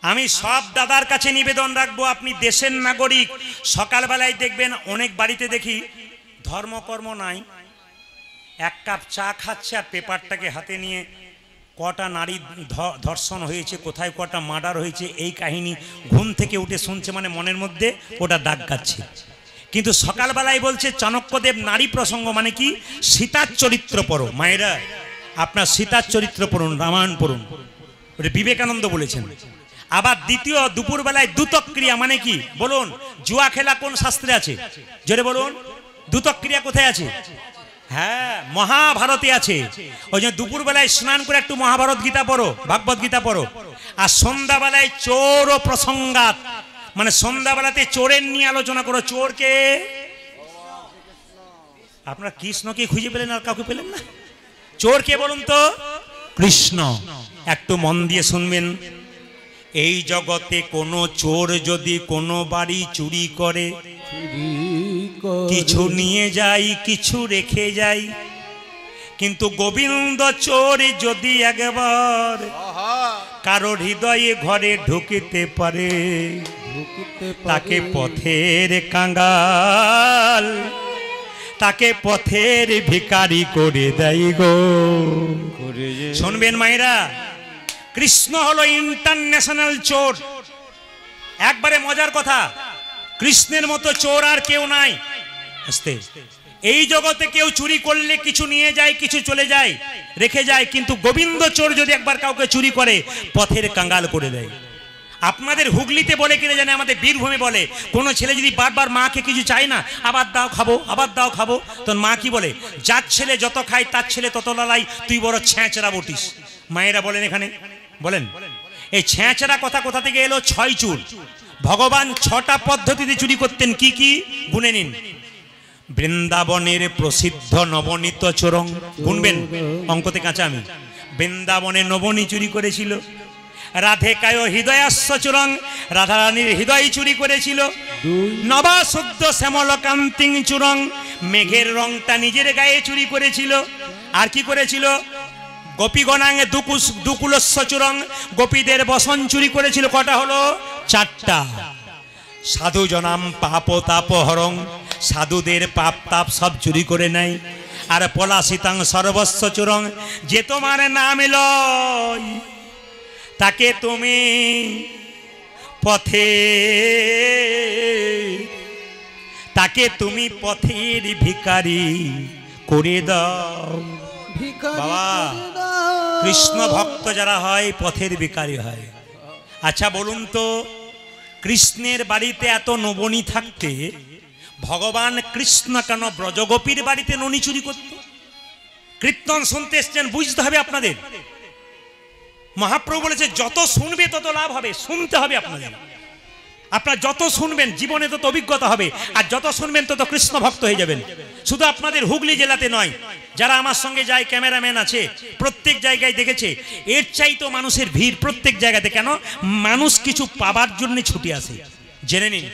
আমি সব দাদার কাছে নিবেদন রাখবো, আপনি দেশের নাগরিক, সকালবেলায় দেখবেন অনেক বাড়িতে দেখি ধর্মকর্ম নাই, 1 কাপ চা খাচ্ছে আর পেপারটাকে হাতে নিয়ে কটা নারী ধর্ষণ হয়েছে, কোথায় কটা মার্ডার হয়েছে, এই কাহিনী ঘুম থেকে উঠে শুনছে, মানে মনের মধ্যে ওটা দাগ কাটছে। কিন্তু সকালবেলায় বলছে চাণক্যদেব নারী প্রসঙ্গ মানে কি? সীতার চরিত্র পড়ো। মায়েরা আপনার সীতার চরিত্র পড়ুন, রামায়ণ পড়ুন, ওটা বিবেকানন্দ বলেছেন। আবার দ্বিতীয় দুপুরবেলায় দুতক্রিয়া মানে কি বলুন? জুয়া খেলা কোন শাস্ত্রে আছে? জোরে বলুন, দুতক্রিয়া কোথায় আছে? হ্যাঁ, মহাভারতে আছে। ওই জন্য দুপুরবেলায় স্নান করে একটু মহাভারত গীতা পড়ো, ভাগবত গীতা পড়ো। আর সন্ধ্যাবেলায় চোর ও প্রসঙ্গাত মানে সন্ধ্যাবেলাতে চোরের নিয়ে আলোচনা করো। চোরকে আপনারা কৃষ্ণকে খুঁজে পেলেন আর কাউকে পেলেন না। চোরকে বলুন তো? কৃষ্ণ। একটু মন দিয়ে শুনবেন, এই জগতে কোনো চোর যদি কোনো বাড়ি চুরি করে, কিছু নিয়ে যায় কিছু রেখে যায়, কিন্তু গোবিন্দ চোর যদি একবার কারোর হৃদয়ে ঘরে ঢুকিতে পারে, তাকে পথের কাঙ্গাল, তাকে পথের ভিখারি করে দেয় গো। শুনবেন মায়েরা, কৃষ্ণ হলো ইন্টারন্যাশনাল চোর। একবারে মজার কথা, কৃষ্ণের মতো চোর আর কেউ নাই। এই জগতে কেউ চুরি করলে কিছু নিয়ে যায় কিছু চলে যায় রেখে যায়, কিন্তু গোবিন্দ চোর যদি একবার কাউকে চুরি করে পথের কাঙ্গাল করে দেয়। আপনাদের হুগলিতে বলে কিনা জানে, আমাদের বীরভূমে বলে, কোনো ছেলে যদি বারবার মাকে কিছু চায় না, আবার দাও খাবো আবার দাও খাবো, তোর মা কি বলে, যার ছেলে যত খায় তার ছেলে তত লালাই, তুই বড় ছ্যাঁচড়া বটিস। মায়েরা বলেন এখানে, বলেন এই ছ্যাঁচড়া কথা কোথা থেকে এলো? ছয় চুর। ভগবান ছটা পদ্ধতিতে চুরি করতেন, কি কি গুনে নিন। বৃন্দাবনের প্রসিদ্ধ নবনীত চোরং, গুনবেন, অঙ্কতে কাঁচা আমি। বৃন্দাবনে নবনী চুরি করেছিল। রাধে কায় হৃদয়াস্য চুরং, রাধারানীর হৃদয় চুরি করেছিল। নবা শুদ্ধ শ্যামল কান্তিং চুরং, মেঘের রংটা নিজের গায়ে চুরি করেছিল। আর কি করেছিল? গোপীগণাং দুকুলস্য চুরং, গোপীদের বসন চুরি করেছিল। কটা হলো? চারটা। সাধু জনাম পাপ তাপ হরং, সাধুদের পাপ তাপ সব চুরি করে নেয়। আর পলাশিতাং সর্বস্ব চুরং, যে তোমার নাম লয় তাকে তুমি পথে, তাকে তুমি পথের ভিখারি করে দাও। বাবা, কৃষ্ণ ভক্ত যারা হয় পথের ভিখারি হয়। আচ্ছা বলুন তো, কৃষ্ণের বাড়িতে এত নবনী থাকতে ভগবান কৃষ্ণ কেন ব্রজগোপীর বাড়িতে ননি চুরি করত? কীর্তন শুনতে এসছেন, বুঝতে হবে আপনাদের। মহাপ্রভু বলেছে যত শুনবে তত লাভ হবে। শুনতে হবে আপনাদের। আপনারা যত শুনবেন জীবনে তত অভিজ্ঞতা হবে, আর যত শুনবেন তত কৃষ্ণ ভক্ত হয়ে যাবেন। শুধু আপনাদের হুগলি জেলাতে নয়, যারা আমার সঙ্গে যায়, ক্যামেরাম্যান আছে, প্রত্যেক জায়গায় দেখেছে এর চাইতো মানুষের ভিড় প্রত্যেক জায়গাতে। কেন? মানুষ কিছু পাবার জন্য ছুটে আসে। জেনে নিন,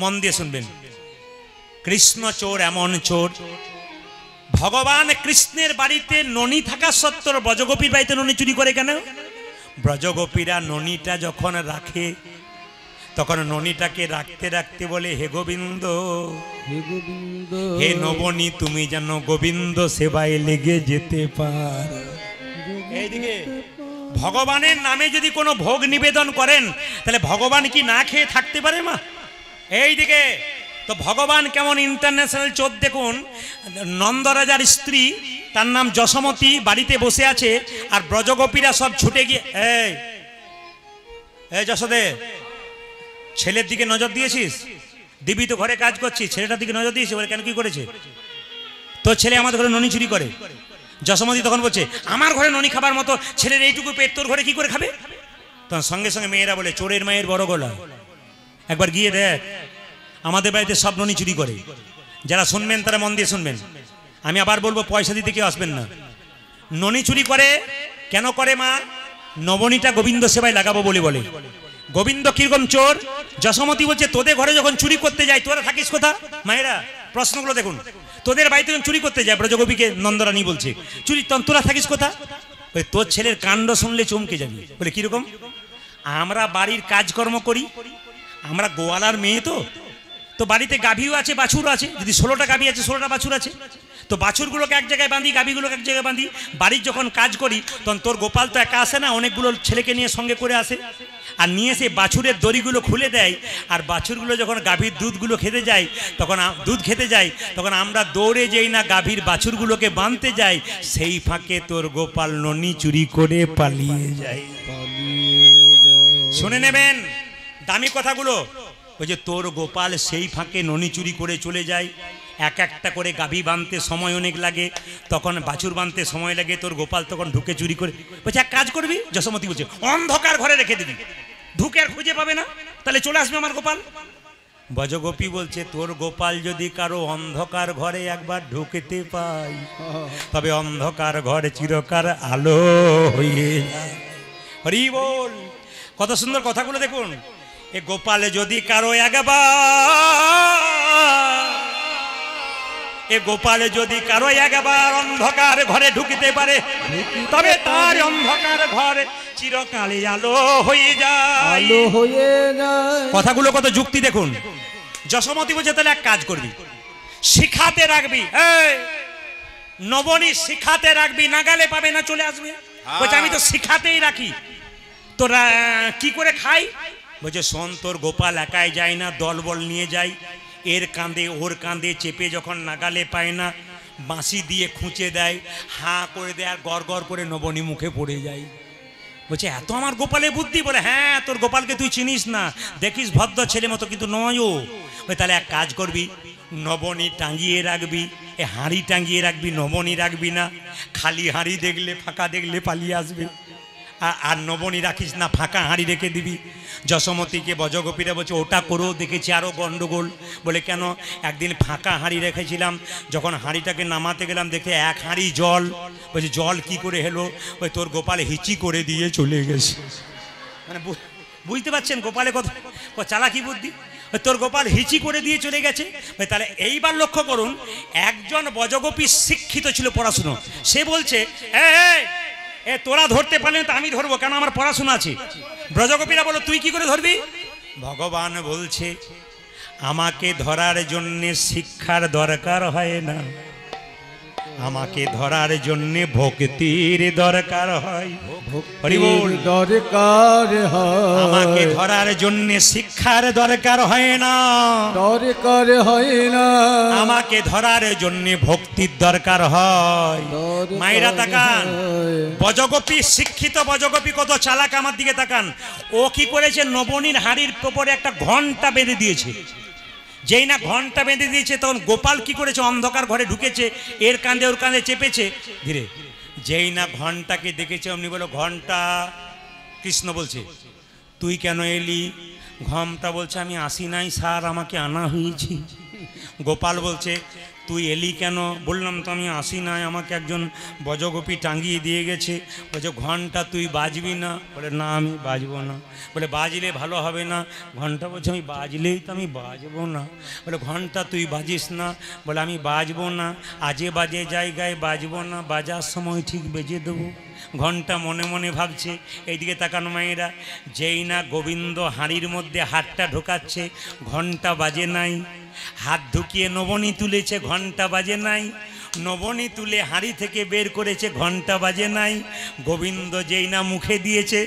মন দিয়ে শুনবেন। কৃষ্ণ চোর এমন চোর, ভগবান কৃষ্ণের বাড়িতে ননি থাকা সত্ত্বেও ব্রজগোপীর বাড়িতে ননি চুরি করে কেন? ব্রজগোপীরা ননিটা যখন রাখে, তখন ননিটাকে রাখতে রাখতে বলে, হে গোবিন্দ, হে নবনী, তুমি যেন গোবিন্দ সেবায় লেগে যেতে পার। এইদিকে ভগবানের নামে যদি কোনো ভোগ নিবেদন করেন, তাহলে ভগবান কি না খেয়ে থাকতে পারে মা? এইদিকে তো ভগবান কেমন ইন্টারন্যাশনাল চোর দেখুন। নন্দরাজার স্ত্রী, তার নাম যশোমতী, বাড়িতে বসে আছে, আর ব্রজগোপীরা সব ছুটে গিয়ে, এই যশোদে, ছেলের দিকে নজর দিয়েছিস? দিবি তো ঘরে কাজ করছিস, ছেলেটার দিকে নজর দিয়েছিস? বলে কেন, কি করেছে? তোর ছেলে আমাদের ঘরে ননি চুরি করে। যশোমতী তখন বলছে, আমার ঘরে ননি খাবার মতো ছেলের এইটুকু পেট তোর ঘরে কি করে খাবে? তখন সঙ্গে সঙ্গে মেয়েরা বলে, চোরের মায়ের বড় গলা, একবার গিয়ে দেখ, আমাদের বাড়িতে সব ননি চুরি করে। যারা শুনবেন তারা মন দিয়ে শুনবেন। আমি আবার বলবো, পয়সা দিতে কেউ আসবেন না। ননি চুরি করে কেন করে মা? নবনীটা গোবিন্দ সেবায় লাগাবো বলে বলে। গোবিন্দ কিরকম চোর? যশোমতী বলছে, তোদের ঘরে যখন চুরি করতে যায় তোরা থাকিস কোথা? মায়েরা প্রশ্নগুলো দেখুন। তোদের বাড়িতে যখন চুরি করতে যায়, ব্রজগোপীকে নন্দরানী বলছে, চুরি তোরা থাকিস কোথা? তোর ছেলের কাণ্ড শুনলে চমকে যাবি। বলে কিরকম? আমরা বাড়ির কাজকর্ম করি, আমরা গোয়ালার মেয়ে, তো বাড়িতে গাভীও আছে বাছুর আছে। যদি 16টা গাভী আছে 16টা বাছুর আছে, তো বাছুরগুলোকে এক জায়গায় বাঁধি, গাভীগুলোকে এক জায়গায় বাঁধি। বাড়ির যখন কাজ করি তখন তোর গোপাল তো একা আসে না, অনেকগুলো ছেলেকে নিয়ে সঙ্গে করে আসে, আর নিয়ে এসে বাছুরের দড়িগুলো খুলে দেয়। আর বাছুরগুলো যখন গাভীর দুধগুলো খেতে যায়, তখন দুধ খেতে যায়, তখন আমরা দৌড়ে যেই না গাভীর বাছুরগুলোকে বাঁধতে যাই, সেই ফাঁকে তোর গোপাল ননি চুরি করে পালিয়ে যায়। শুনে নেবেন দামি কথাগুলো। ওই যে তোর গোপাল সেই ফাঁকে ননি চুরি করে চলে যায়। এক একটা করে গাভী বাঁধতে সময় অনেক লাগে, তখন বাছুর বাঁধতে সময় লাগে, তোর গোপাল তখন ঢুকে চুরি করে। বলছে এক কাজ করবি, যশোমতী বলছে, অন্ধকার ঘরে রেখে দিবি, ঢুকে আর খুঁজে পাবে না। তাহলে চলে আসবে আমার গোপাল। ব্রজগোপী বলছে তোর গোপাল যদি কারো অন্ধকার ঘরে একবার ঢুকতে পাই, তবে অন্ধকার ঘরে চিরকার আলো হয়ে যায়। হরি বল। কত সুন্দর কথাগুলো দেখুন। এ গোপালে যদি কারো একবার অন্ধকার ঘরে ঢুকতে পারে, তবে তার অন্ধকার ঘরে চিরকালে আলো হয়ে যায়। কথাগুলো কত যুক্তি দেখুন। যশোমতী বলছে তাহলে এক কাজ করবি, শিখাতে রাখবি, নবনী শিখাতে রাখবি, নাগালে পাবে না চলে আসবে। বলছে আমি তো শিখাতেই রাখি, তোরা কি করে খাই? বলছে শোন, তোর গোপাল একাই যায় না, দলবল নিয়ে যাই, এর কাঁধে ওর কাঁধে চেপে যখন নাগালে পায় না বাঁশি দিয়ে খুঁচে দেয়, হাঁ করে দেয়, আর গড় গড় করে নবনী মুখে পড়ে যায়। বলছে এত আমার গোপালের বুদ্ধি? বলে হ্যাঁ, তোর গোপালকে তুই চিনিস না, দেখিস ভদ্র ছেলে মতো, কিন্তু নয় ও। তাহলে এক কাজ করবি, নবনী টাঙিয়ে রাখবি, এ হাঁড়ি টাঙিয়ে রাখবি, নবনী রাখবি না। খালি হাঁড়ি দেখলে, ফাঁকা দেখলে পালিয়ে আসবে। আর নবনী রাখিস না, ফাঁকা হাঁড়ি রেখে দিবি। যশোমতীকে ব্রজগোপীরা বলছে ওটা করেও দেখেছি, আরও গন্ডগোল। বলে কেন? একদিন ফাঁকা হাঁড়ি রেখেছিলাম, যখন হাঁড়িটাকে নামাতে গেলাম দেখে এক হাঁড়ি জল। বলছে জল কি করে হলো? ওই তোর গোপাল হিচি করে দিয়ে চলে গেছে। মানে বুঝতে পারছেন গোপালে কত চালাকি বুদ্ধি? তোর গোপাল হিচি করে দিয়ে চলে গেছে। তাহলে এইবার লক্ষ্য করুন, একজন ব্রজগোপী শিক্ষিত ছিল, পড়াশুনো। সে বলছে এ তোরা ধরতে পারলে তো আমি ধরবো, কেন আমার পড়াশোনা আছে। ব্রজগোপীরা বলো তুই কি করে ধরবি? ভগবান বলছে আমাকে ধরার জন্য শিক্ষার দরকার হয় না, আমাকে ধরার জন্য ভক্তির দরকার হয়। আমাকে ধরার জন্য শিক্ষার দরকার হয় না, আমাকে ধরার জন্য ভক্তির দরকার হয়। মায়েরা তাকান, ব্রজগোপী শিক্ষিত ব্রজগোপী কত চালাক, আমার দিকে তাকান। ও কি করেছে? নবনীর হাড়ির উপরে একটা ঘন্টা বেঁধে দিয়েছে। যেই না ঘন্টা বেঁধে দিয়েছে, তখন গোপাল কি করেছে? অন্ধকার ঘরে ঢুকেছে, এর কাঁধে ওর কাঁধে চেপেছে ধীরে। যেই না ঘন্টাকে দেখেছে, অমনি বলো ঘন্টা। কৃষ্ণ বলছে তুই কেন এলি? ঘন্টা বলছে আমি আসি নাই স্যার, আমাকে আনা হয়েছি। গোপাল বলছে তুই এলি কেন? বললাম তো আমি আসি নাই, আমাকে একজন ব্রজগোপী টাঙিয়ে দিয়ে গেছে। বলছে ঘন্টা তুই বাজবি না? বলে না আমি বাজবো না। বলে বাজলে ভালো হবে না। ঘন্টা বলছে আমি বাজলেই তো আমি বাজবো না। বলে ঘন্টা তুই বাজিস না? বলে আমি বাজবো না, আজে বাজে জায়গায় বাজবো না, বাজার সময় ঠিক বেজে দেবো। ঘন্টা মনে মনে ভাবছে। এইদিকে তাকানো মায়েরা, যেই না গোবিন্দ হাঁড়ির মধ্যে হাতটা ঢোকাচ্ছে, ঘন্টা বাজে নাই। হাত ঢুকিয়ে নবনী তুলেছে, ঘন্টা বাজে নাই। নবনী তুলে হাঁড়ি থেকে বের করেছে, ঘন্টা বাজে নাই। গোবিন্দ যেই না মুখে দিয়েছে,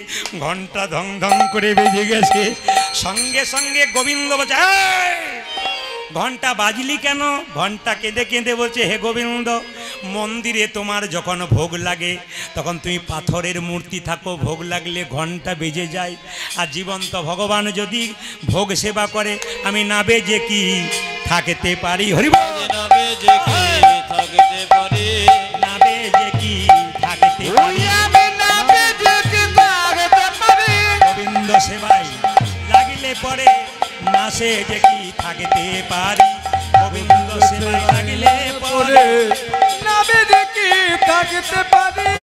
ঘন্টা ধং ধং করে বেজে গেছে। সঙ্গে সঙ্গে গোবিন্দ বলছে ঘন্টা বাজলি কেন? ঘন্টা কেঁদে কেঁদে বলছে হে গোবিন্দ, মন্দিরে তোমার যখন ভোগ লাগে তখন তুমি পাথরের মূর্তি থাকো, ভোগ লাগলে ঘন্টা বেজে যায়। আর জীবন্ত ভগবান যদি ভোগ সেবা করে আমি না বেজে কি থাকতে পারি? হরিবল। না বেজে কি থাকতে পারি, না বেজে কি থাকতে পারি, গোবিন্দ সেবাই লাগিলে পরে না সেজে কি থাকতে পারি। গোবিন্দ সেবাই লাগিলে পরে না বেজে কি থাকতে পারি।